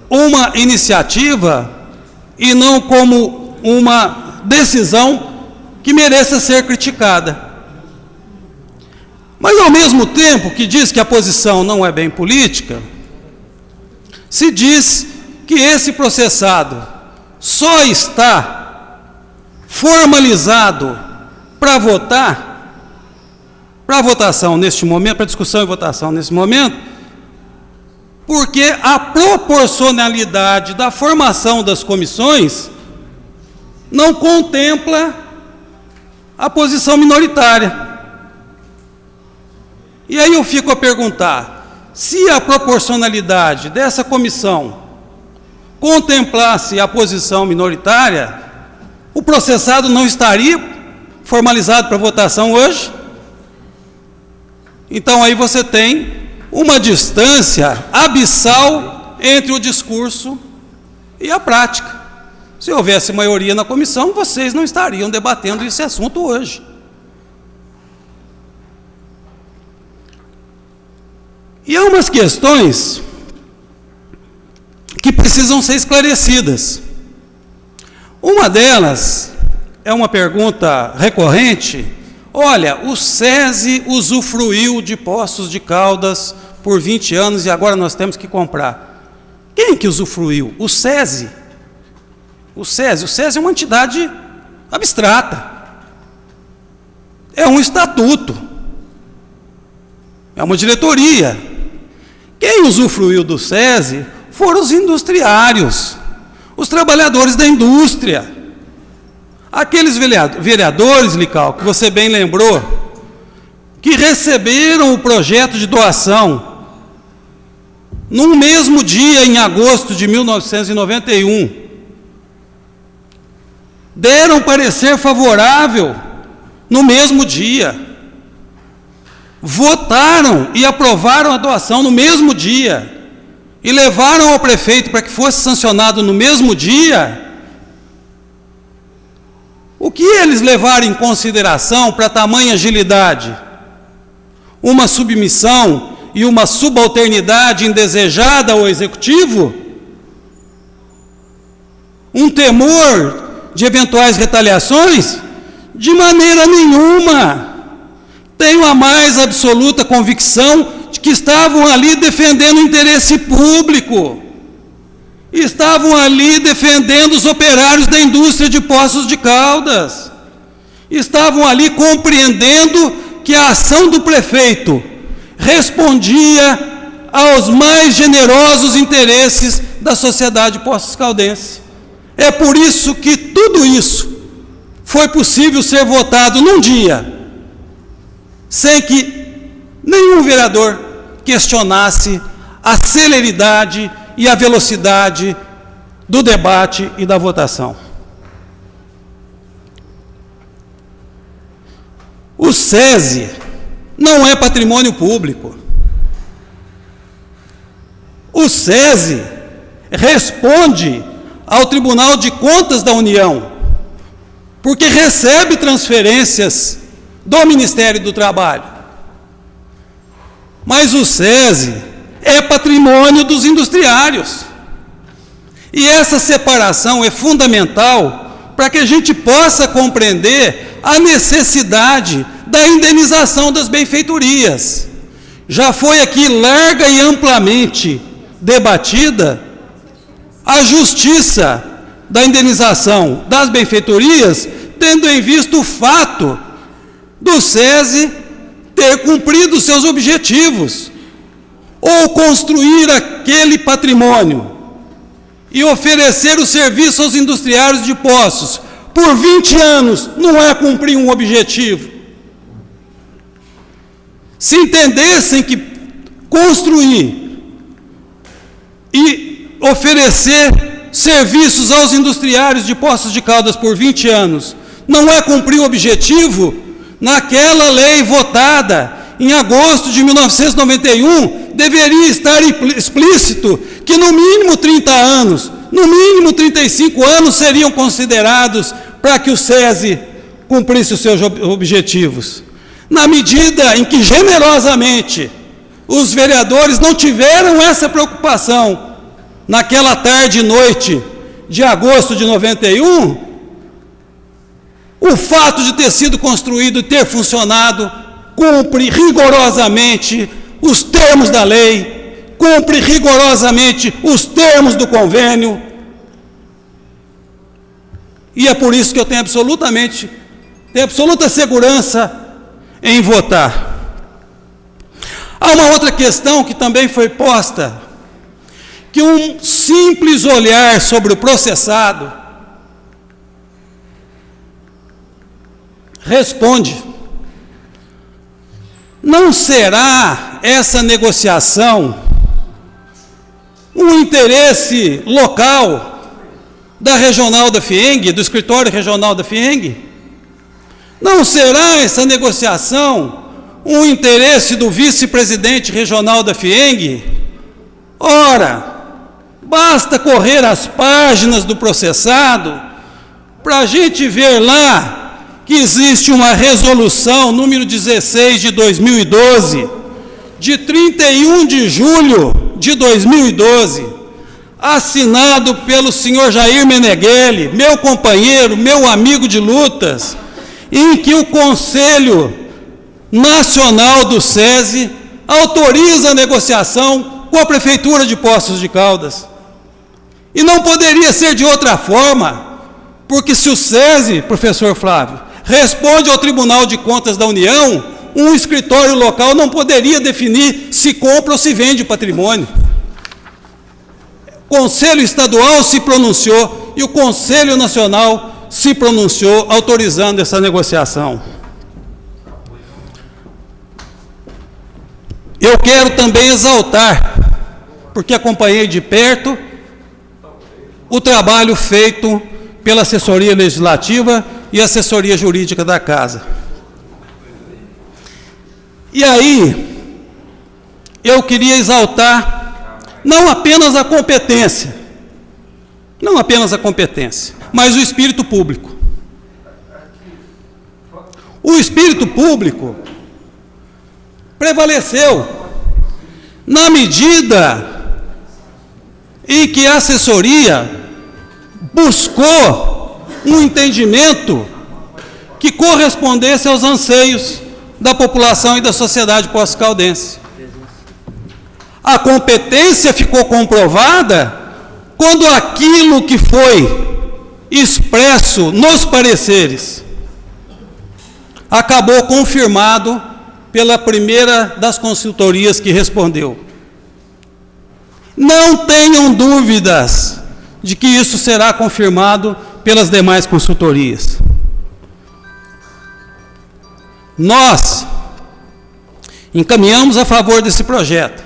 uma iniciativa, e não como uma decisão que mereça ser criticada. Mas, ao mesmo tempo que diz que a posição não é bem política, se diz que esse processado só está formalizado para votação neste momento, para discussão e votação nesse momento, porque a proporcionalidade da formação das comissões não contempla a posição minoritária. E aí eu fico a perguntar, se a proporcionalidade dessa comissão contemplasse a posição minoritária, o processado não estaria formalizado para votação hoje? Então aí você tem uma distância abissal entre o discurso e a prática. Se houvesse maioria na comissão, vocês não estariam debatendo esse assunto hoje. E há umas questões que precisam ser esclarecidas. Uma delas é uma pergunta recorrente. Olha, o SESI usufruiu de Poços de Caldas por 20 anos e agora nós temos que comprar. Quem que usufruiu? O SESI. O SESI é uma entidade abstrata. É um estatuto. É uma diretoria. Quem usufruiu do SESI foram os industriários, os trabalhadores da indústria. Aqueles vereadores, Lical, que você bem lembrou, que receberam o projeto de doação no mesmo dia, em agosto de 1991, deram parecer favorável no mesmo dia, votaram e aprovaram a doação no mesmo dia, e levaram ao prefeito para que fosse sancionado no mesmo dia. O que eles levaram em consideração para tamanha agilidade? Uma submissão e uma subalternidade indesejada ao executivo? Um temor de eventuais retaliações? De maneira nenhuma. Tenho a mais absoluta convicção de que estavam ali defendendo o interesse público. Estavam ali defendendo os operários da indústria de Poços de Caldas. Estavam ali compreendendo que a ação do prefeito respondia aos mais generosos interesses da sociedade Poços Caldense. É por isso que tudo isso foi possível ser votado num dia, sem que nenhum vereador questionasse a celeridade e a velocidade do debate e da votação. O SESI não é patrimônio público. O SESI responde ao Tribunal de Contas da União, porque recebe transferências do Ministério do Trabalho. Mas o SESI é patrimônio dos industriários. E essa separação é fundamental para que a gente possa compreender a necessidade da indenização das benfeitorias. Já foi aqui larga e amplamente debatida a justiça da indenização das benfeitorias, tendo em vista o fato do SESI ter cumprido seus objetivos, ou construir aquele patrimônio e oferecer o serviço aos industriários de Poços por 20 anos, não é cumprir um objetivo. Se entendessem que construir e oferecer serviços aos industriários de Poços de Caldas por 20 anos não é cumprir o objetivo, naquela lei votada em agosto de 1991, deveria estar explícito que no mínimo 30 anos, no mínimo 35 anos seriam considerados para que o SESI cumprisse os seus objetivos. Na medida em que, generosamente, os vereadores não tiveram essa preocupação naquela tarde e noite de agosto de 91, o fato de ter sido construído e ter funcionado cumpre rigorosamente os termos da lei, cumpre rigorosamente os termos do convênio, e é por isso que eu tenho absoluta segurança em votar. Há uma outra questão que também foi posta, que um simples olhar sobre o processado responde. Não será essa negociação um interesse local da regional da FIENG, do escritório regional da FIENG? Não será essa negociação um interesse do vice-presidente regional da FIENG? Ora, basta correr as páginas do processado para a gente ver lá que existe uma resolução número 16 de 2012, de 31 de julho de 2012, assinado pelo senhor Jair Meneghelli, meu companheiro, meu amigo de lutas, em que o Conselho Nacional do SESI autoriza a negociação com a Prefeitura de Poços de Caldas. E não poderia ser de outra forma, porque se o SESI, professor Flávio, responde ao Tribunal de Contas da União, um escritório local não poderia definir se compra ou se vende patrimônio. O Conselho Estadual se pronunciou e o Conselho Nacional se pronunciou autorizando essa negociação. Eu quero também exaltar, porque acompanhei de perto o trabalho feito pela assessoria legislativa e assessoria jurídica da Casa. E aí, eu queria exaltar não apenas a competência, mas o espírito público. O espírito público prevaleceu na medida em que a assessoria buscou um entendimento que correspondesse aos anseios da população e da sociedade pós-caldense. A competência ficou comprovada quando aquilo que foi expresso nos pareceres acabou confirmado pela primeira das consultorias que respondeu. Não tenham dúvidas de que isso será confirmado pelas demais consultorias. Nós encaminhamos a favor desse projeto,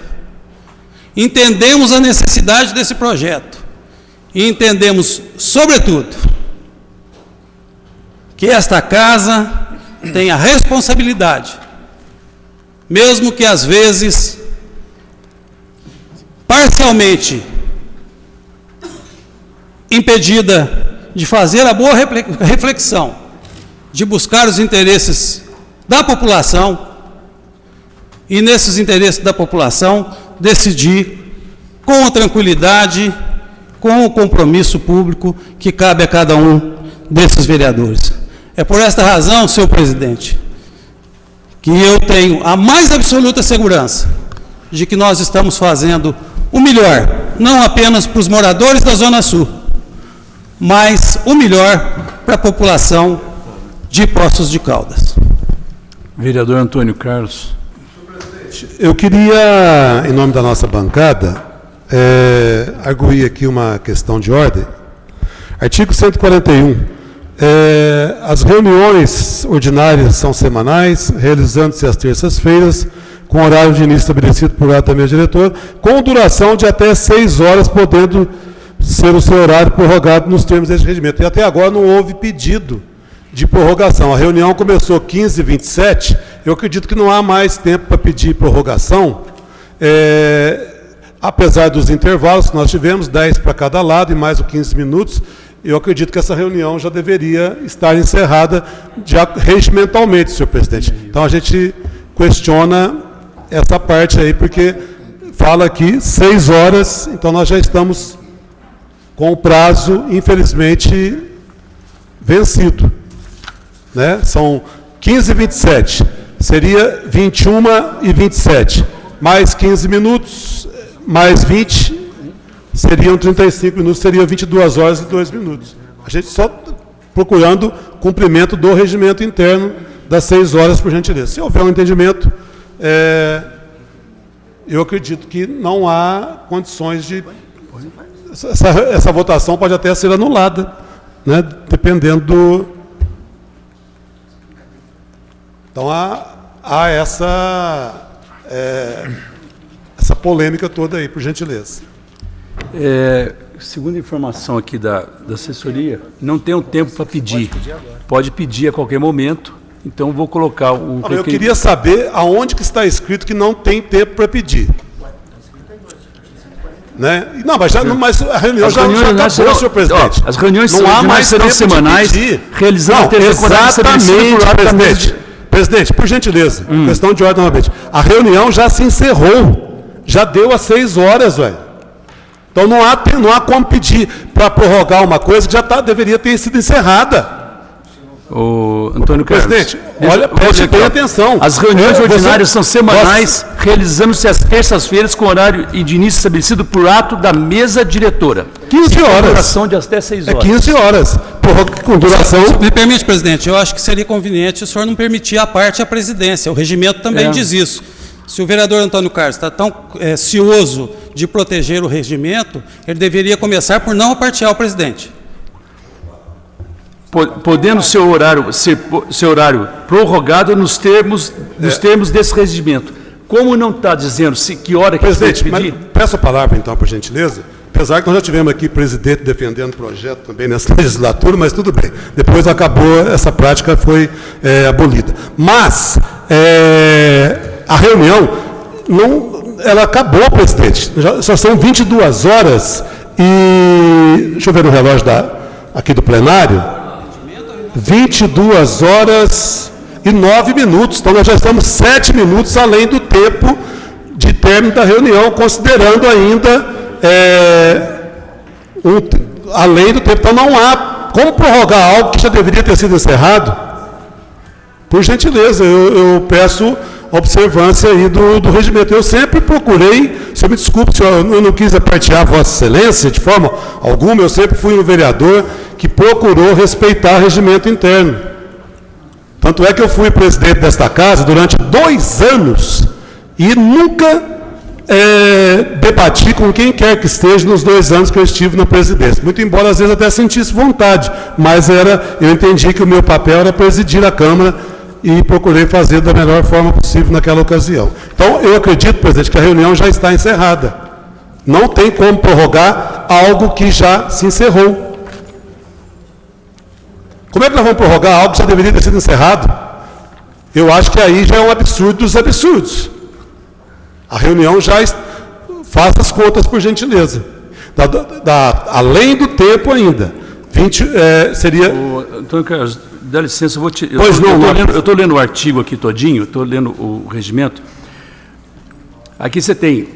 entendemos a necessidade desse projeto e entendemos, sobretudo, que esta Casa tem a responsabilidade, mesmo que às vezes parcialmente impedida de fazer a boa reflexão, de buscar os interesses da população e, nesses interesses da população, decidir com a tranquilidade, com o compromisso público que cabe a cada um desses vereadores. É por esta razão, senhor presidente, que eu tenho a mais absoluta segurança de que nós estamos fazendo o melhor, não apenas para os moradores da Zona Sul, mas o melhor para a população de Poços de Caldas.
Vereador Antônio Carlos.
Eu queria, em nome da nossa bancada, arguir aqui uma questão de ordem. Artigo 141. As reuniões ordinárias são semanais, realizando-se às terças-feiras, com horário de início estabelecido por ato da mesa diretora, com duração de até 6 horas, podendo ser o seu horário prorrogado nos termos deste regimento. E até agora não houve pedido de prorrogação. A reunião começou 15h27, eu acredito que não há mais tempo para pedir prorrogação, apesar dos intervalos que nós tivemos, 10 para cada lado e mais os 15 minutos, eu acredito que essa reunião já deveria estar encerrada regimentalmente, senhor presidente. Então a gente questiona essa parte aí, porque fala aqui 6 horas, então nós já estamos com o prazo, infelizmente, vencido. Né? São 15h27, seria 21h27, mais 15 minutos, mais 20, seriam 35 minutos, seriam 22 horas e 2 minutos. A gente só procurando cumprimento do regimento interno das 6 horas, por gentileza. Se houver um entendimento, eu acredito que não há condições de... Essa votação pode até ser anulada, né, dependendo do... Então, há essa polêmica toda aí, por gentileza.
Segundo a informação aqui da assessoria, não tem um tempo para pedir. Pode pedir a qualquer momento, então vou colocar o...
Eu queria saber aonde que está escrito que não tem tempo para pedir. Né? Não, mas a reunião já acabou, senhor presidente.
As reuniões
não há mais
serão semanais, realizando
exatamente. Presidente, por gentileza, questão de ordem novamente. A reunião já se encerrou, já deu às 6 horas, velho. Então não há como pedir para prorrogar uma coisa que já deveria ter sido encerrada.
Antônio Carlos.
Presidente, olha, preste bem atenção.
As reuniões ordinárias são semanais, realizando-se às terças-feiras com horário e de início estabelecido por ato da mesa diretora.
15 horas.
Duração de até 6 horas.
15 horas. Com duração...
Me permite, presidente, eu acho que seria conveniente o senhor não permitir à parte a presidência. O regimento também diz isso. Se o vereador Antônio Carlos está tão cioso de proteger o regimento, ele deveria começar por não apartear o presidente.
Podendo seu horário prorrogado nos termos desse regimento. Como não está dizendo que hora que
presidente,
você vai pedir?
Peço a palavra, então, por gentileza. Apesar que nós já tivemos aqui presidente defendendo o projeto também nessa legislatura, mas tudo bem. Depois acabou, essa prática foi abolida. Mas a reunião, ela acabou, presidente. Já são 22 horas e... Deixa eu ver no relógio aqui do plenário. 22 horas e 9 minutos. Então, nós já estamos 7 minutos além do tempo de término da reunião, considerando ainda além do tempo. Então, não há como prorrogar algo que já deveria ter sido encerrado. Por gentileza, eu peço observância aí do regimento. Eu sempre procurei, senhor me desculpe, senhor, eu não quis apartear Vossa Excelência de forma alguma, eu sempre fui um vereador que procurou respeitar o regimento interno. Tanto é que eu fui presidente desta casa durante 2 anos e nunca debati com quem quer que esteja nos 2 anos que eu estive na presidência. Muito embora às vezes até sentisse vontade, mas eu entendi que o meu papel era presidir a Câmara e procurei fazer da melhor forma possível naquela ocasião. Então, eu acredito, presidente, que a reunião já está encerrada. Não tem como prorrogar algo que já se encerrou. Como é que nós vamos prorrogar algo que já deveria ter sido encerrado? Eu acho que aí já é um absurdo dos absurdos. A reunião já... Faça as contas, por gentileza. Além do tempo ainda. 20 seria...
Antônio Carlos, dá licença, eu estou lendo o artigo aqui todinho, estou lendo o regimento. Aqui você tem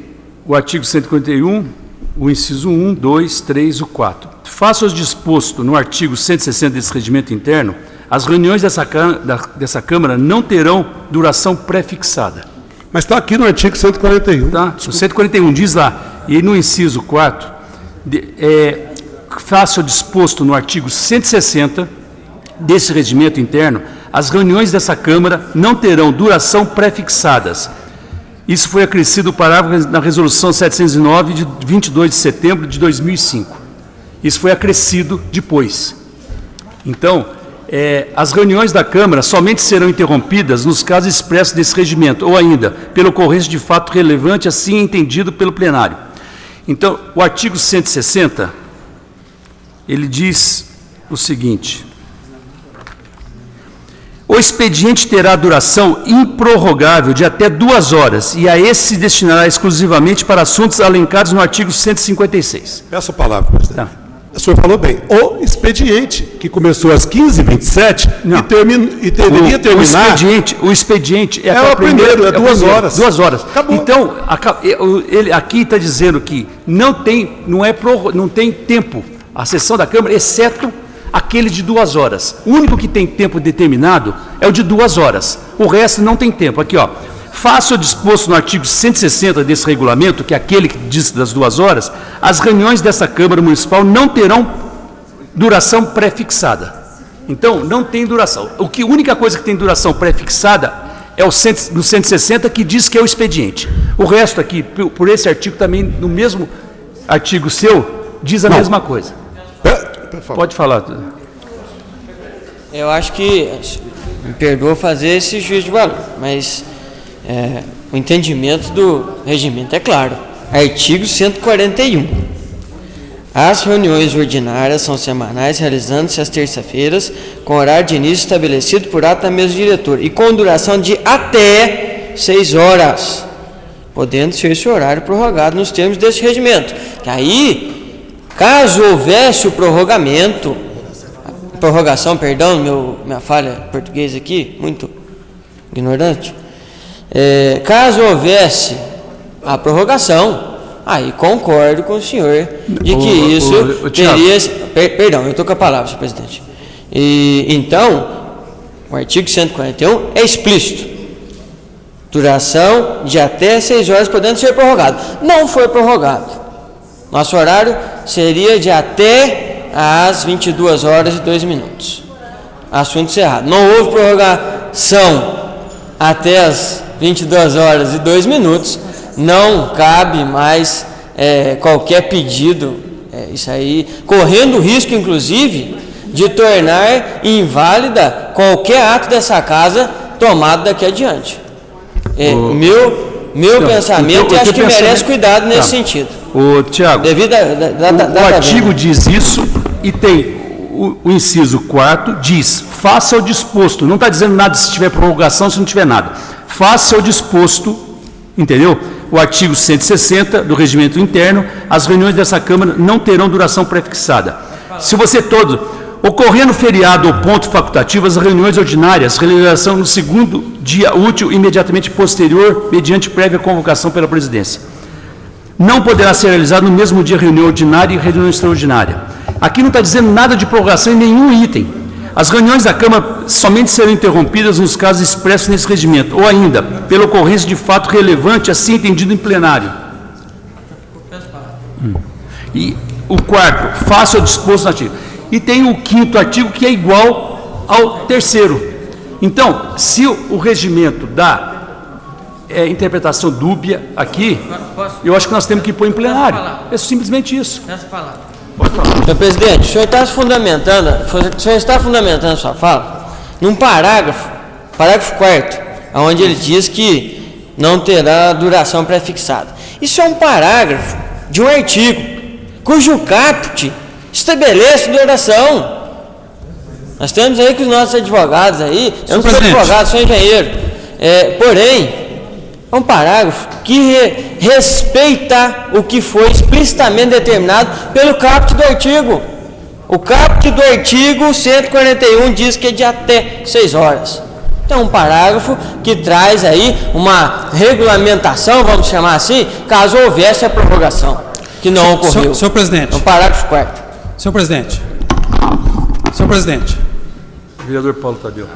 o artigo 141, o inciso 1, 2, 3 e 4. Faça os disposto no artigo 160 desse regimento interno, as reuniões dessa Câmara não terão duração pré-fixada.
Mas está aqui no artigo 141.
Tá, o 141 diz lá, e no inciso 4, faça o disposto no artigo 160 desse regimento interno, as reuniões dessa Câmara não terão duração pré-fixadas. Isso foi acrescido o parágrafo na Resolução 709, de 22 de setembro de 2005. Isso foi acrescido depois. Então, as reuniões da Câmara somente serão interrompidas nos casos expressos desse regimento, ou ainda, pela ocorrência de fato relevante, assim entendido pelo plenário. Então, o artigo 160, ele diz o seguinte: o expediente terá duração improrrogável de até 2 horas e a esse se destinará exclusivamente para assuntos alencados no artigo 156.
Peço a palavra, presidente.
Tá.
O senhor falou bem. O expediente, que começou às 15h27 e deveria terminar...
O expediente
é o primeiro, 2 horas.
2 horas.
Acabou.
Então, ele aqui está dizendo que não tem tempo a sessão da Câmara, exceto aquele de 2 horas. O único que tem tempo determinado é o de 2 horas. O resto não tem tempo. Aqui, ó. Faça o disposto no artigo 160 desse regulamento, que é aquele que diz das 2 horas, as reuniões dessa Câmara Municipal não terão duração pré-fixada. Então, não tem duração. A única coisa que tem duração pré-fixada é no 160, que diz que é o expediente. O resto aqui, por esse artigo também, no mesmo artigo seu, diz a mesma coisa. Pode falar.
Eu acho que, me perdoa fazer esse juízo de valor, mas o entendimento do regimento é claro. Artigo 141. As reuniões ordinárias são semanais, realizando-se às terças-feiras, com horário de início estabelecido por ato da mesa diretora e com duração de até 6 horas, podendo ser esse horário prorrogado nos termos desse regimento. Que aí, caso houvesse o prorrogação, minha falha português aqui, muito ignorante, caso houvesse a prorrogação, aí concordo com o senhor de que isso teria... Perdão, eu estou com a palavra, senhor presidente. Então, O artigo 141 é explícito. Duração de até 6 horas, podendo ser prorrogado. Não foi prorrogado. Nosso horário seria de até às 22 horas e 2 minutos. Assunto encerrado. Não houve prorrogação até as 22 horas e 2 minutos. Não cabe mais qualquer pedido. Isso aí, correndo o risco, inclusive, de tornar inválida qualquer ato dessa casa tomado daqui adiante. Meu pensamento, e acho que merece cuidado nesse sentido.
Tiago, o artigo diz isso e tem o inciso 4 diz, faça o disposto. Não está dizendo nada se tiver prorrogação, se não tiver nada. Faça o disposto, entendeu? O artigo 160 do regimento interno, as reuniões dessa Câmara não terão duração prefixada. Se você ocorrendo feriado ou ponto facultativo, as reuniões ordinárias realização no segundo dia útil imediatamente posterior, mediante prévia convocação pela presidência. Não poderá ser realizado no mesmo dia reunião ordinária e reunião extraordinária. Aqui não está dizendo nada de prorrogação em nenhum item. As reuniões da Câmara somente serão interrompidas nos casos expressos nesse regimento, ou ainda, pela ocorrência de fato relevante, assim entendido em plenário. E o quarto, faça o disposto no artigo. E tem o quinto artigo, que é igual ao terceiro. Então, se o regimento dá interpretação dúbia aqui, eu acho que nós temos que pôr em plenário. É simplesmente isso.
Senhor presidente, o senhor está fundamentando sua fala num parágrafo 4º, onde ele diz que não terá duração prefixada. Isso é um parágrafo de um artigo cujo caput estabelece duração. Nós temos aí que os nossos advogados aí, eu não sou advogado, sou engenheiro, porém, é um parágrafo que respeita o que foi explicitamente determinado pelo caput do artigo. O caput do artigo 141 diz que é de até 6 horas. Então, um parágrafo que traz aí uma regulamentação, vamos chamar assim, caso houvesse a prorrogação, que não ocorreu.
Senhor presidente.
É um parágrafo 4º.
Senhor presidente. Senhor presidente.
Vereador Paulo Tadeu.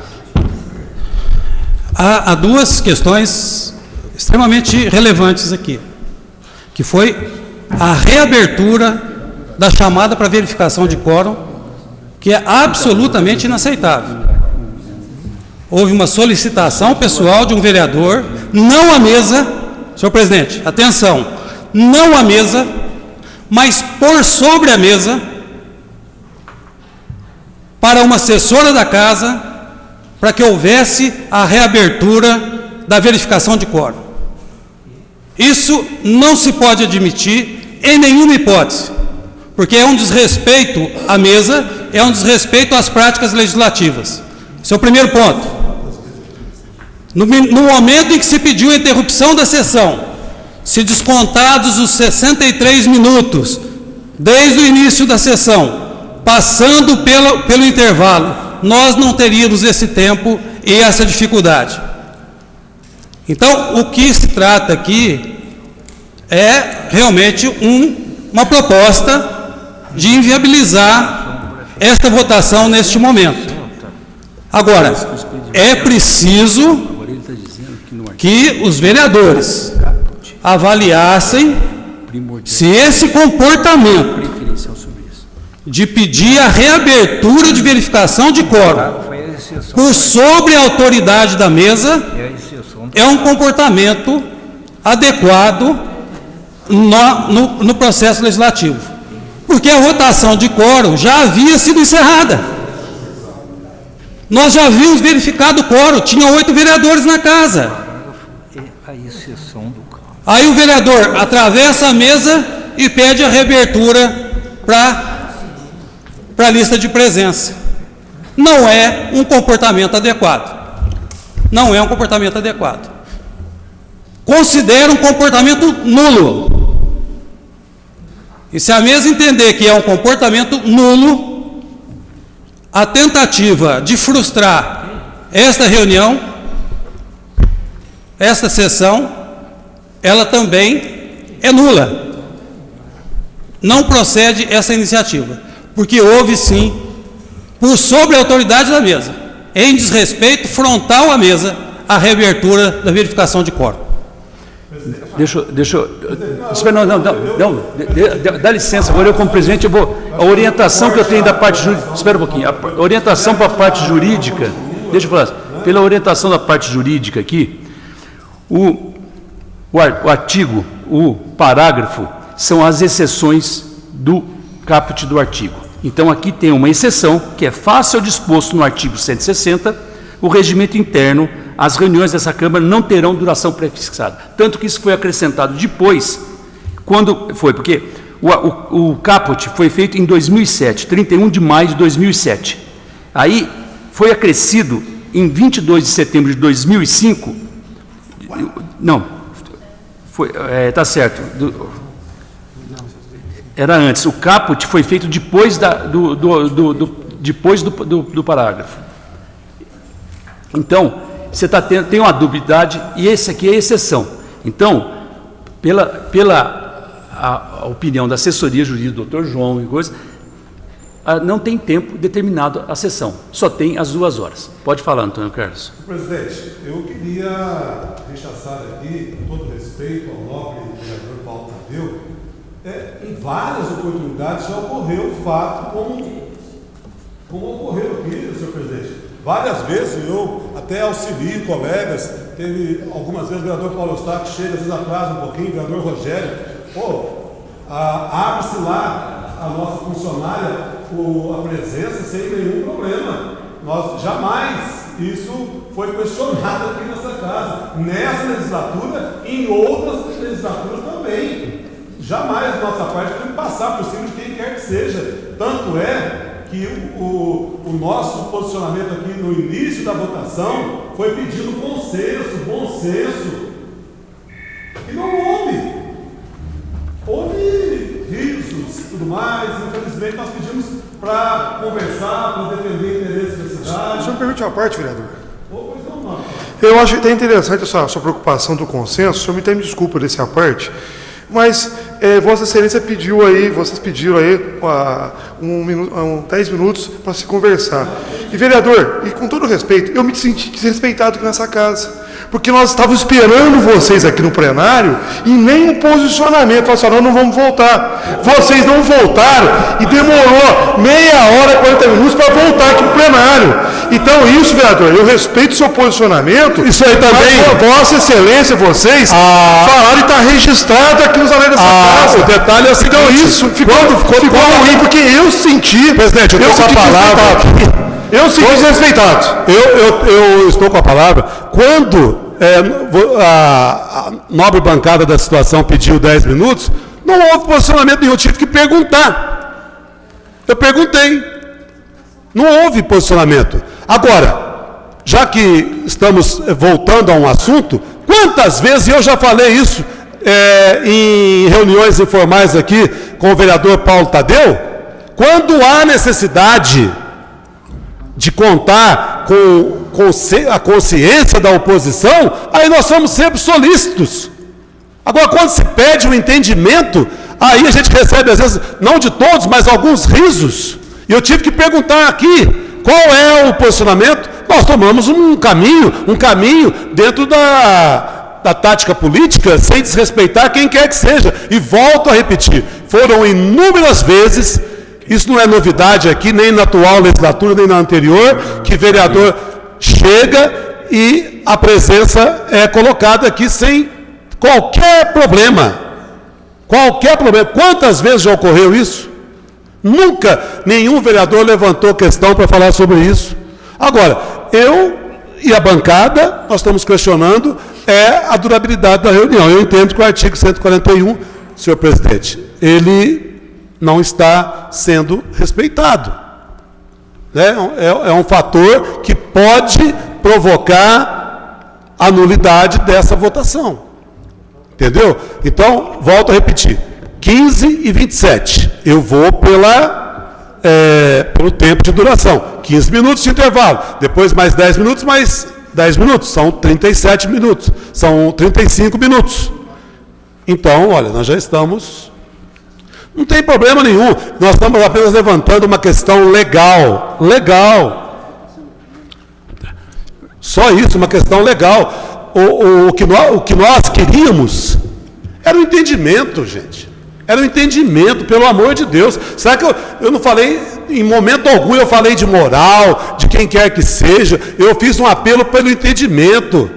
Há duas questões extremamente relevantes aqui, que foi a reabertura da chamada para verificação de quórum, que é absolutamente inaceitável. Houve uma solicitação pessoal de um vereador, não à mesa, senhor presidente, atenção, não à mesa, mas por sobre a mesa, para uma assessora da casa, para que houvesse a reabertura da verificação de quórum. Isso não se pode admitir em nenhuma hipótese, porque é um desrespeito à mesa, é um desrespeito às práticas legislativas. Esse é o primeiro ponto. No momento em que se pediu a interrupção da sessão, se descontados os 63 minutos, desde o início da sessão, passando pelo intervalo, nós não teríamos esse tempo e essa dificuldade. Então, o que se trata aqui é realmente uma proposta de inviabilizar esta votação neste momento. Agora, é preciso que os vereadores avaliassem se esse comportamento de pedir a reabertura de verificação de quórum por sobre a autoridade da mesa é um comportamento adequado no processo legislativo. Porque a votação de quórum já havia sido encerrada. Nós já havíamos verificado o quórum, tinha 8 vereadores na casa. Aí o vereador atravessa a mesa e pede a reabertura para a lista de presença. Não é um comportamento adequado. Não é um comportamento adequado. Considero um comportamento nulo. E se a mesa entender que é um comportamento nulo, a tentativa de frustrar esta reunião, esta sessão, ela também é nula. Não procede essa iniciativa, porque houve sim, por sobre a autoridade da mesa, em desrespeito frontal à mesa, a reabertura da verificação de quórum.
Espera, não, dá licença, agora eu como presidente, a orientação que eu tenho da parte jurídica, espera um pouquinho, a orientação para a parte jurídica, deixa eu falar, pela orientação da parte jurídica aqui, o artigo, o parágrafo, são as exceções do caput do artigo. Então, aqui tem uma exceção, que é face ao disposto no artigo 160, o regimento interno, as reuniões dessa Câmara não terão duração pré-fixada. Tanto que isso foi acrescentado depois, quando foi, porque o caput foi feito em 2007, 31 de maio de 2007. Aí, foi acrescido em 22 de setembro de 2005, não, está certo, era antes, o caput foi feito depois do parágrafo. Então, você tem uma dubiedade, e esse aqui é a exceção. Então, a opinião da assessoria jurídica do Dr. João e coisa, não tem tempo determinado a sessão, só tem as 2 horas. Pode falar, Antônio Carlos.
Presidente, eu queria rechaçar aqui, com todo respeito ao nobre vereador Paulo Tadeu, em várias oportunidades já ocorreu o fato como ocorreu aqui, senhor presidente. Várias vezes eu até auxilio colegas, teve algumas vezes o vereador Paulo Eustáquio que chega, às vezes atrasa um pouquinho, o vereador Rogério, abre-se lá a nossa funcionária a presença sem nenhum problema. Nós jamais isso foi questionado aqui nessa casa, nessa legislatura e em outras legislaturas também. Jamais da nossa parte podemos passar por cima de quem quer que seja. Tanto é que o nosso posicionamento aqui no início da votação foi pedindo consenso, bom senso, e não houve. Houve risos e tudo mais, infelizmente nós pedimos para conversar, para defender o interesse da cidade.
O senhor me permite uma parte, vereador? Pois não. Eu acho até interessante essa sua preocupação do consenso, o senhor me tem desculpa dessa parte, mas Vossa Excelência pediu aí, vocês pediram aí 10 minutos para se conversar. E, vereador, e com todo respeito, eu me senti desrespeitado aqui nessa casa, porque nós estávamos esperando vocês aqui no plenário e nem um posicionamento. Falaram assim, não vamos voltar. Vocês não voltaram e demorou meia hora, 40 minutos para voltar aqui no plenário. Então, isso, vereador, eu respeito o seu posicionamento. Isso aí também. Vossa Excelência, vocês falaram e está registrado aqui nos anais dessa casa. O detalhe é o seguinte. Então, isso ficou ruim, porque eu senti. Presidente, eu estou com a palavra. Eu senti desrespeitado. Eu estou com a palavra. Quando a nobre bancada da situação pediu 10 minutos, não houve posicionamento nenhum, eu tive que perguntar. Eu perguntei. Não houve posicionamento. Agora, já que estamos voltando a um assunto, quantas vezes eu já falei isso em reuniões informais aqui com o vereador Paulo Tadeu, quando há necessidade de contar com a consciência da oposição, aí nós somos sempre solícitos. Agora, quando se pede um entendimento, aí a gente recebe, às vezes, não de todos, mas alguns risos. E eu tive que perguntar aqui, qual é o posicionamento? Nós tomamos um caminho dentro da tática política, sem desrespeitar quem quer que seja. E volto a repetir, foram inúmeras vezes. Isso não é novidade aqui, nem na atual legislatura, nem na anterior, que vereador chega e a presença é colocada aqui sem qualquer problema. Qualquer problema. Quantas vezes já ocorreu isso? Nunca nenhum vereador levantou questão para falar sobre isso. Agora, eu e a bancada, nós estamos questionando a durabilidade da reunião. Eu entendo que o artigo 141, senhor presidente, ele não está sendo respeitado. É um fator que pode provocar a nulidade dessa votação. Entendeu? Então, volto a repetir, 15 e 27, eu vou pelo tempo de duração, 15 minutos de intervalo, depois mais 10 minutos, mais 10 minutos, são 37 minutos, são 35 minutos. Então, olha, nós já estamos... Não tem problema nenhum, nós estamos apenas levantando uma questão legal.
Só isso, uma questão legal. O que nós queríamos era o entendimento, gente. Era o entendimento, pelo amor de Deus. Será que eu não falei, em momento algum, eu falei de moral, de quem quer que seja. Eu fiz um apelo pelo entendimento,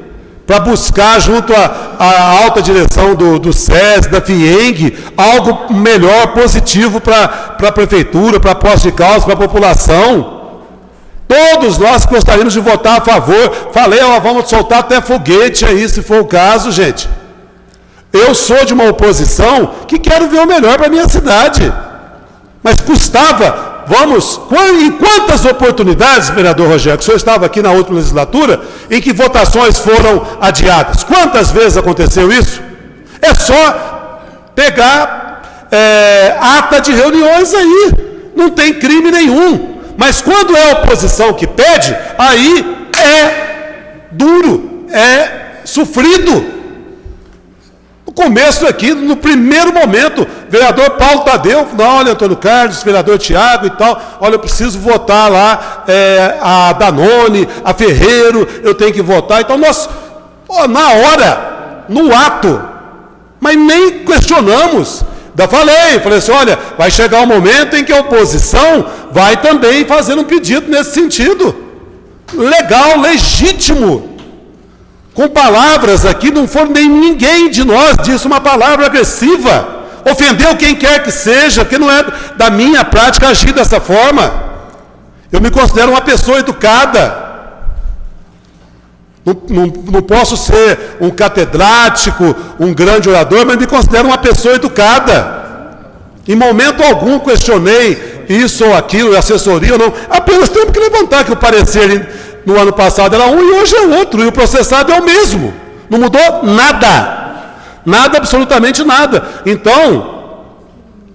para buscar junto à alta direção do SES, da FIENG, algo melhor, positivo para a prefeitura, para a Poços de Caldas, para a população. Todos nós gostaríamos de votar a favor. Falei, vamos soltar até foguete aí, se for o caso, gente. Eu sou de uma oposição que quero ver o melhor para a minha cidade. Mas custava, em quantas oportunidades, vereador Rogério, que o senhor estava aqui na última legislatura, em que votações foram adiadas? Quantas vezes aconteceu isso? É só pegar ata de reuniões aí. Não tem crime nenhum. Mas quando é a oposição que pede, aí é duro, é sofrido. No começo aqui, no primeiro momento, vereador Paulo Tadeu, não, olha, Antônio Carlos, vereador Tiago e tal, olha, eu preciso votar lá a Danone, a Ferreiro, eu tenho que votar. Então nós, na hora, no ato, mas nem questionamos. Falei assim, olha, vai chegar um momento em que a oposição vai também fazer um pedido nesse sentido. Legal, legítimo. Com palavras aqui, não foi nem ninguém de nós disse uma palavra agressiva. Ofendeu quem quer que seja, porque não é da minha prática agir dessa forma. Eu me considero uma pessoa educada. Não posso ser um catedrático, um grande orador, mas me considero uma pessoa educada. Em momento algum questionei isso ou aquilo, assessoria ou não. Apenas temos que levantar que o parecer no ano passado era um e hoje é outro, e o processado é o mesmo. Não mudou nada. Nada, absolutamente nada. Então,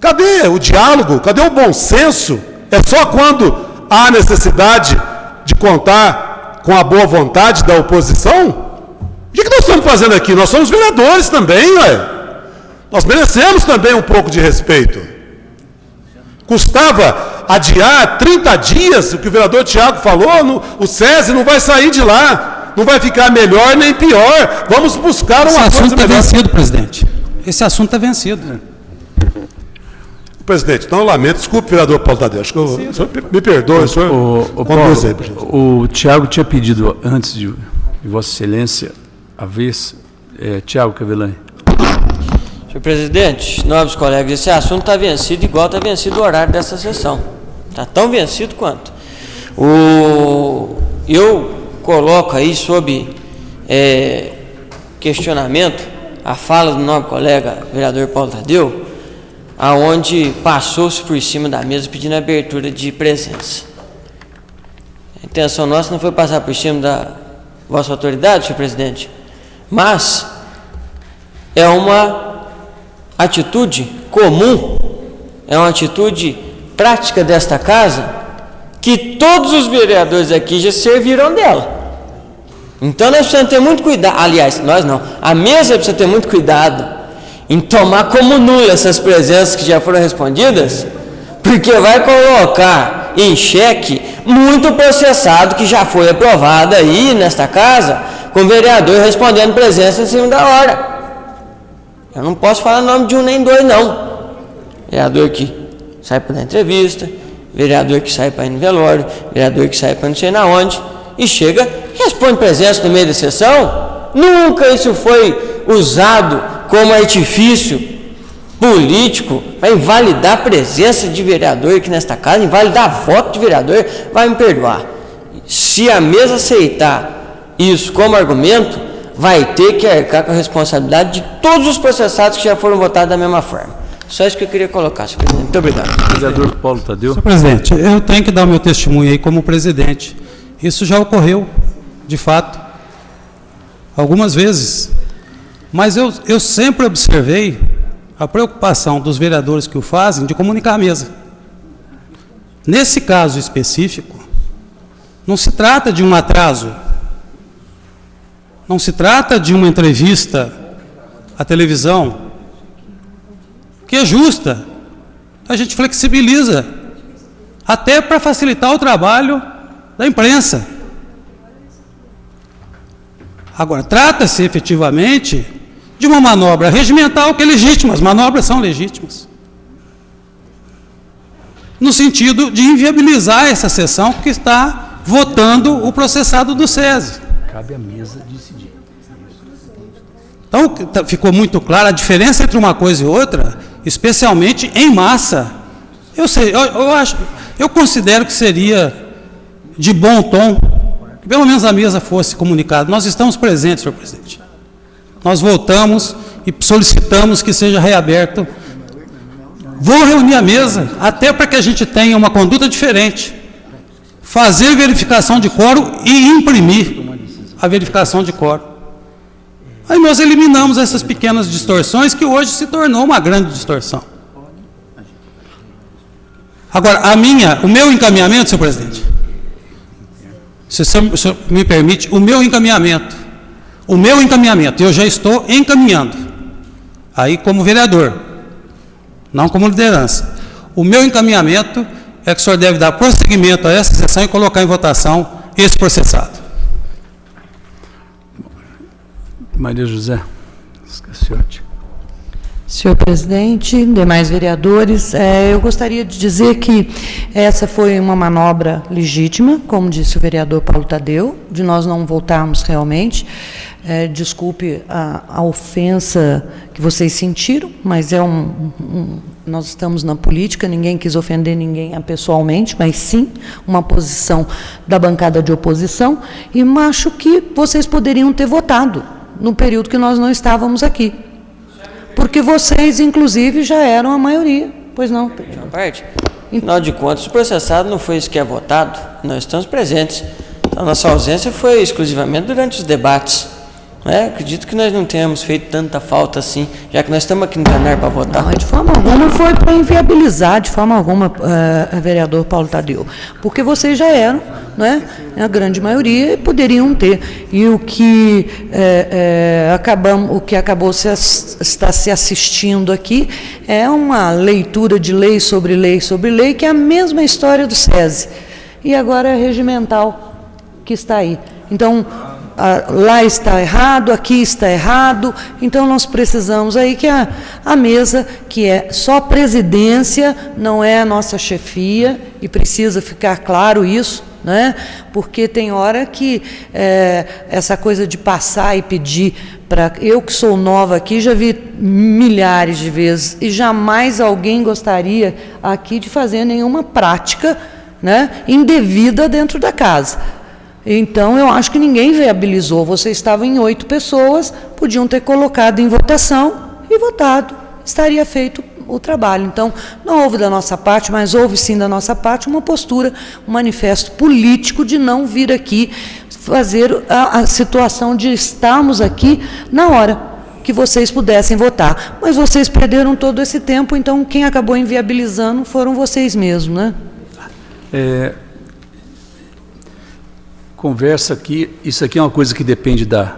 cadê o diálogo? Cadê o bom senso? É só quando há necessidade de contar com a boa vontade da oposição? O que nós estamos fazendo aqui? Nós somos vereadores também, ué. Nós merecemos também um pouco de respeito. Custava adiar 30 dias, o que o vereador Tiago falou, o SESI não vai sair de lá, não vai ficar melhor nem pior. Vamos buscar uma coisa melhor.
Esse assunto está vencido, presidente. Esse assunto está vencido.
Presidente, então eu lamento, desculpe, vereador Paulo Tadeu, acho que o senhor me perdoe, o senhor conduz aí, presidente.
O Tiago tinha pedido, antes de Vossa Excelência, a vez, Tiago Cavelani.
Senhor presidente, nobres colegas, esse assunto está vencido igual está vencido o horário dessa sessão. Está tão vencido quanto. Eu coloco aí sob questionamento a fala do nobre colega vereador Paulo Tadeu, aonde passou-se por cima da mesa pedindo abertura de presença. A intenção nossa não foi passar por cima da vossa autoridade, senhor presidente, mas é uma atitude comum, é uma atitude prática desta casa, que todos os vereadores aqui já serviram dela. Então nós precisamos ter muito cuidado, aliás, nós não, a mesa precisa ter muito cuidado em tomar como nula essas presenças que já foram respondidas, porque vai colocar em xeque muito processado que já foi aprovado aí nesta casa, com o vereador respondendo presença em cima da hora. Eu não posso falar o nome de um nem dois, não. Vereador que sai para dar entrevista, vereador que sai para ir no velório, vereador que sai para não sei na onde, e chega, responde presença no meio da sessão. Nunca isso foi usado como artifício político para invalidar a presença de vereador aqui nesta casa, invalidar voto de vereador. Vai me perdoar. Se a mesa aceitar isso como argumento, vai ter que arcar com a responsabilidade de todos os processados que já foram votados da mesma forma. Só isso que eu queria colocar, senhor presidente. Muito obrigado.
Vereador Paulo Tadeu.
Senhor presidente, eu tenho que dar o meu testemunho aí como presidente. Isso já ocorreu, de fato, algumas vezes. Mas eu sempre observei a preocupação dos vereadores que o fazem de comunicar a mesa. Nesse caso específico, não se trata de um atraso, não se trata de uma entrevista à televisão, que é justa, a gente flexibiliza, até para facilitar o trabalho da imprensa. Agora, trata-se efetivamente de uma manobra regimental que é legítima, as manobras são legítimas, no sentido de inviabilizar essa sessão que está votando o processado do SESI.
Cabe à mesa decidir.
Então, ficou muito clara a diferença entre uma coisa e outra, especialmente em massa. Eu considero que seria de bom tom que pelo menos a mesa fosse comunicada. Nós estamos presentes, senhor presidente. Nós votamos e solicitamos que seja reaberto. Vou reunir a mesa, até para que a gente tenha uma conduta diferente. Fazer verificação de quórum e imprimir a verificação de quórum. Aí nós eliminamos essas pequenas distorções que hoje se tornou uma grande distorção. Agora, o meu encaminhamento, senhor presidente, se o senhor me permite, o meu encaminhamento, eu já estou encaminhando, aí como vereador, não como liderança. O meu encaminhamento é que o senhor deve dar prosseguimento a essa sessão e colocar em votação esse processado.
Maria José Scaciotti.
Senhor presidente, demais vereadores, eu gostaria de dizer que essa foi uma manobra legítima, como disse o vereador Paulo Tadeu, de nós não voltarmos realmente. Desculpe a ofensa que vocês sentiram, mas nós estamos na política, ninguém quis ofender ninguém pessoalmente, mas sim uma posição da bancada de oposição, e acho que vocês poderiam ter votado no período que nós não estávamos aqui. Porque vocês, inclusive, já eram a maioria. Pois não?
Parte. Afinal de contas, o processado não foi isso que é votado. Nós estamos presentes. Então, nossa ausência foi exclusivamente durante os debates. Acredito que nós não tenhamos feito tanta falta assim, já que nós estamos aqui no plenário para votar.
Não, de forma alguma foi para inviabilizar, de forma alguma, vereador Paulo Tadeu. Porque vocês já eram, a grande maioria, poderiam ter. E o que acabou está se assistindo aqui é uma leitura de lei sobre lei sobre lei, que é a mesma história do SESI. E agora é regimental que está aí. Então, lá está errado, aqui está errado, então nós precisamos aí que a mesa, que é só presidência, não é a nossa chefia, e precisa ficar claro isso, porque tem hora que essa coisa de passar e pedir, eu que sou nova aqui, já vi milhares de vezes, e jamais alguém gostaria aqui de fazer nenhuma prática indevida dentro da casa. Então, eu acho que ninguém viabilizou. Vocês estavam em 8 pessoas, podiam ter colocado em votação e votado. Estaria feito o trabalho. Então, não houve da nossa parte, mas houve sim da nossa parte uma postura, um manifesto político de não vir aqui fazer a situação de estarmos aqui na hora que vocês pudessem votar. Mas vocês perderam todo esse tempo, então quem acabou inviabilizando foram vocês mesmos,
Conversa aqui, isso aqui é uma coisa que depende da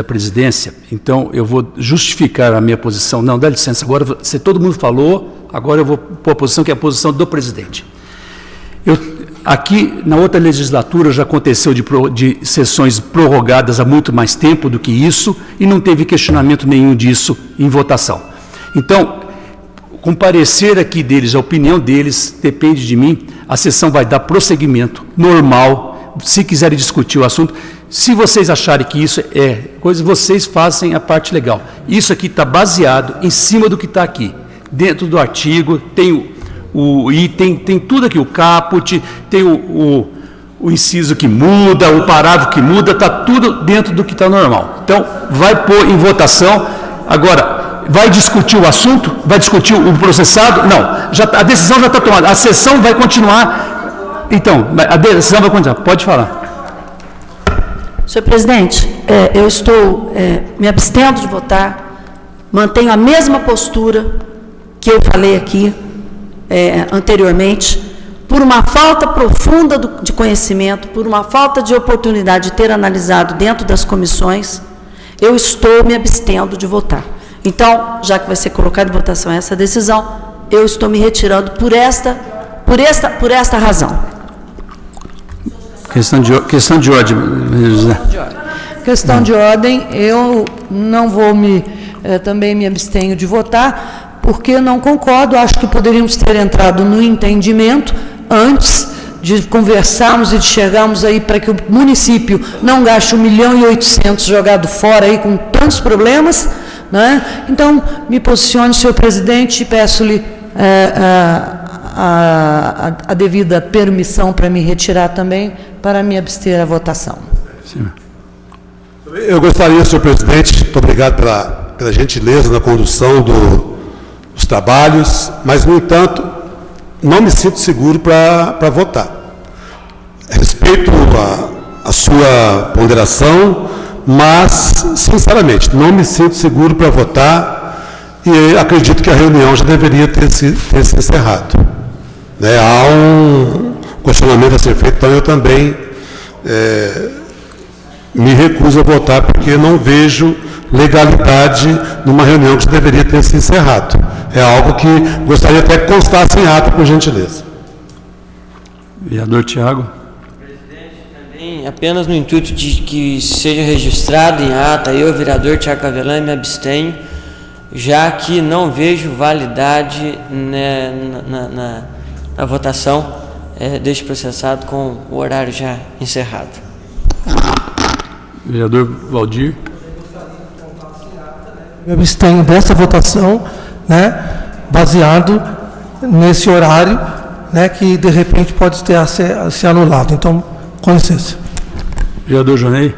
presidência, então eu vou justificar a minha posição. Não, dá licença, agora, se todo mundo falou, agora eu vou pôr a posição que é a posição do presidente. Aqui, na outra legislatura, já aconteceu de sessões prorrogadas há muito mais tempo do que isso, e não teve questionamento nenhum disso em votação. Então, com o parecer aqui deles, a opinião deles, depende de mim, a sessão vai dar prosseguimento normal. Se quiserem discutir o assunto, se vocês acharem que isso é coisa, vocês fazem a parte legal. Isso aqui está baseado em cima do que está aqui. Dentro do artigo, tem o item, tem tudo aqui, o caput, tem o inciso que muda, o parágrafo que muda, está tudo dentro do que está normal. Então, vai pôr em votação. Agora, vai discutir o assunto? Vai discutir o processado? Não, a decisão já está tomada. A sessão vai continuar. Então, a decisão vai continuar. Pode falar.
Senhor presidente, eu estou me abstendo de votar, mantenho a mesma postura que eu falei aqui anteriormente, por uma falta profunda de conhecimento, por uma falta de oportunidade de ter analisado dentro das comissões, eu estou me abstendo de votar. Então, já que vai ser colocada em votação essa decisão, eu estou me retirando por esta razão.
Questão de ordem, José.
questão de ordem, eu não vou também me abstenho de votar, porque não concordo, acho que poderíamos ter entrado no entendimento antes de conversarmos e de chegarmos aí para que o município não gaste 1.800.000 jogado fora aí com tantos problemas, né? Então, me posicione, senhor presidente, e peço-lhe a devida permissão para me retirar também, para me abster à votação.
Sim. Eu gostaria, senhor presidente, muito obrigado pela gentileza na condução dos trabalhos, mas, no entanto, não me sinto seguro para votar. Respeito a sua ponderação, mas, sinceramente, não me sinto seguro para votar e acredito que a reunião já deveria ter se encerrado. Há um questionamento a ser feito, então eu também me recuso a votar, porque não vejo legalidade numa reunião que já deveria ter se encerrado. É algo que gostaria até que constasse em ata, por gentileza.
Vereador Tiago.
Presidente, também, apenas no intuito de que seja registrado em ata, eu, vereador Tiago Cavelan, me abstenho, já que não vejo validade na votação deste processado com o horário já encerrado.
Vereador Valdir.
Me abstenho dessa votação, né, baseado nesse horário, né, que de repente pode ter se anulado. Então, com licença.
Vereador Jonei.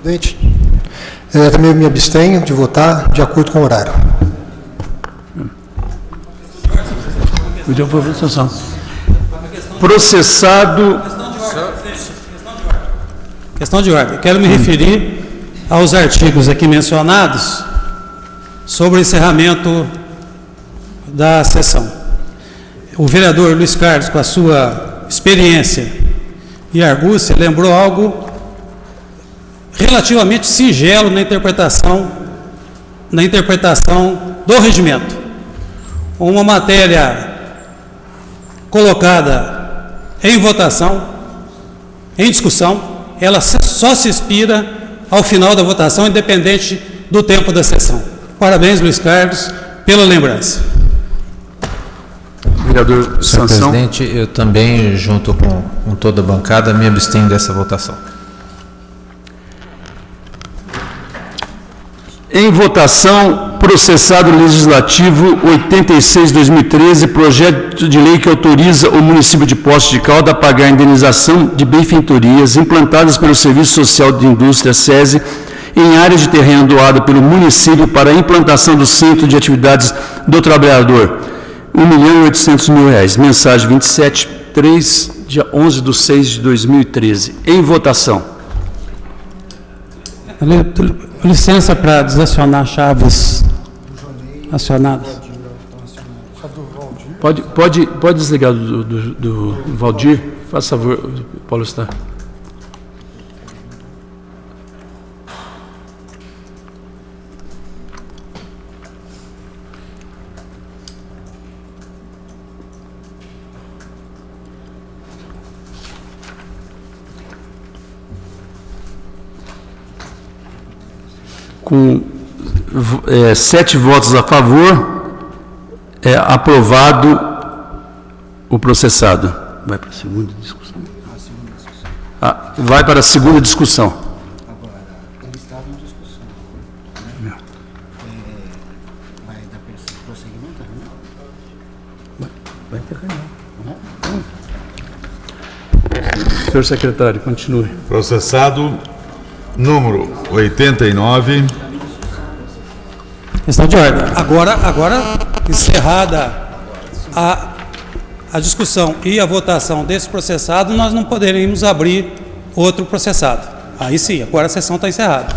Presidente, eu também me abstenho de votar de acordo com o horário.
Processado.
Questão de ordem. Quero me referir aos artigos aqui mencionados sobre o encerramento da sessão. O vereador Luiz Carlos, com a sua experiência e argúcia, lembrou algo relativamente singelo na interpretação do regimento. Uma matéria colocada em votação, em discussão, ela só se expira ao final da votação, independente do tempo da sessão. Parabéns, Luiz Carlos, pela lembrança.
Vereador
Senhor
Sansão.
presidente, eu também, junto com toda a bancada, me abstenho dessa votação.
Em votação, processado legislativo 86/2013, projeto de lei que autoriza o município de Poços de Caldas a pagar a indenização de benfeitorias implantadas pelo Serviço Social de Indústria, SESI, em áreas de terreno doado pelo município para a implantação do Centro de Atividades do Trabalhador. R$1.800.000. Mensagem 27/3, dia 11/6/2013. Em votação.
Licença para desacionar chaves acionadas.
Pode desligar do Valdir? Faça favor, Paulo Star. Com 7 votos a favor, é aprovado o processado. Vai para a segunda discussão. Vai para a segunda discussão.
Agora, ele estava em discussão. Vai dar prosseguimento?
Vai terminar. Senhor secretário, continue.
Processado número 89.
Questão de ordem. Agora encerrada a discussão e a votação desse processado, nós não poderíamos abrir outro processado. Aí sim, agora a sessão está encerrada.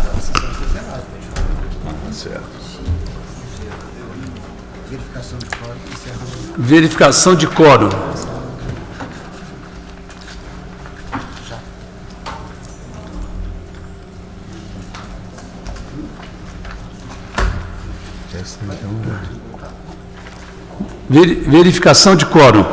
Verificação de quórum. Verificação de quórum.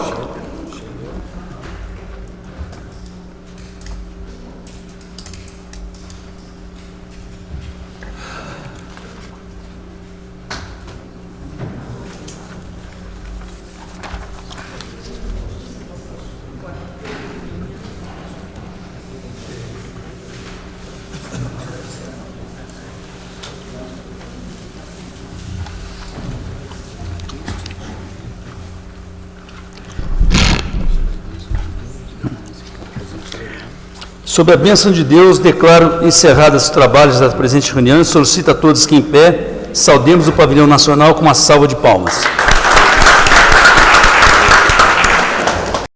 Sob a bênção de Deus, declaro encerrados os trabalhos da presente reunião e solicito a todos que em pé saudemos o pavilhão nacional com uma salva de palmas.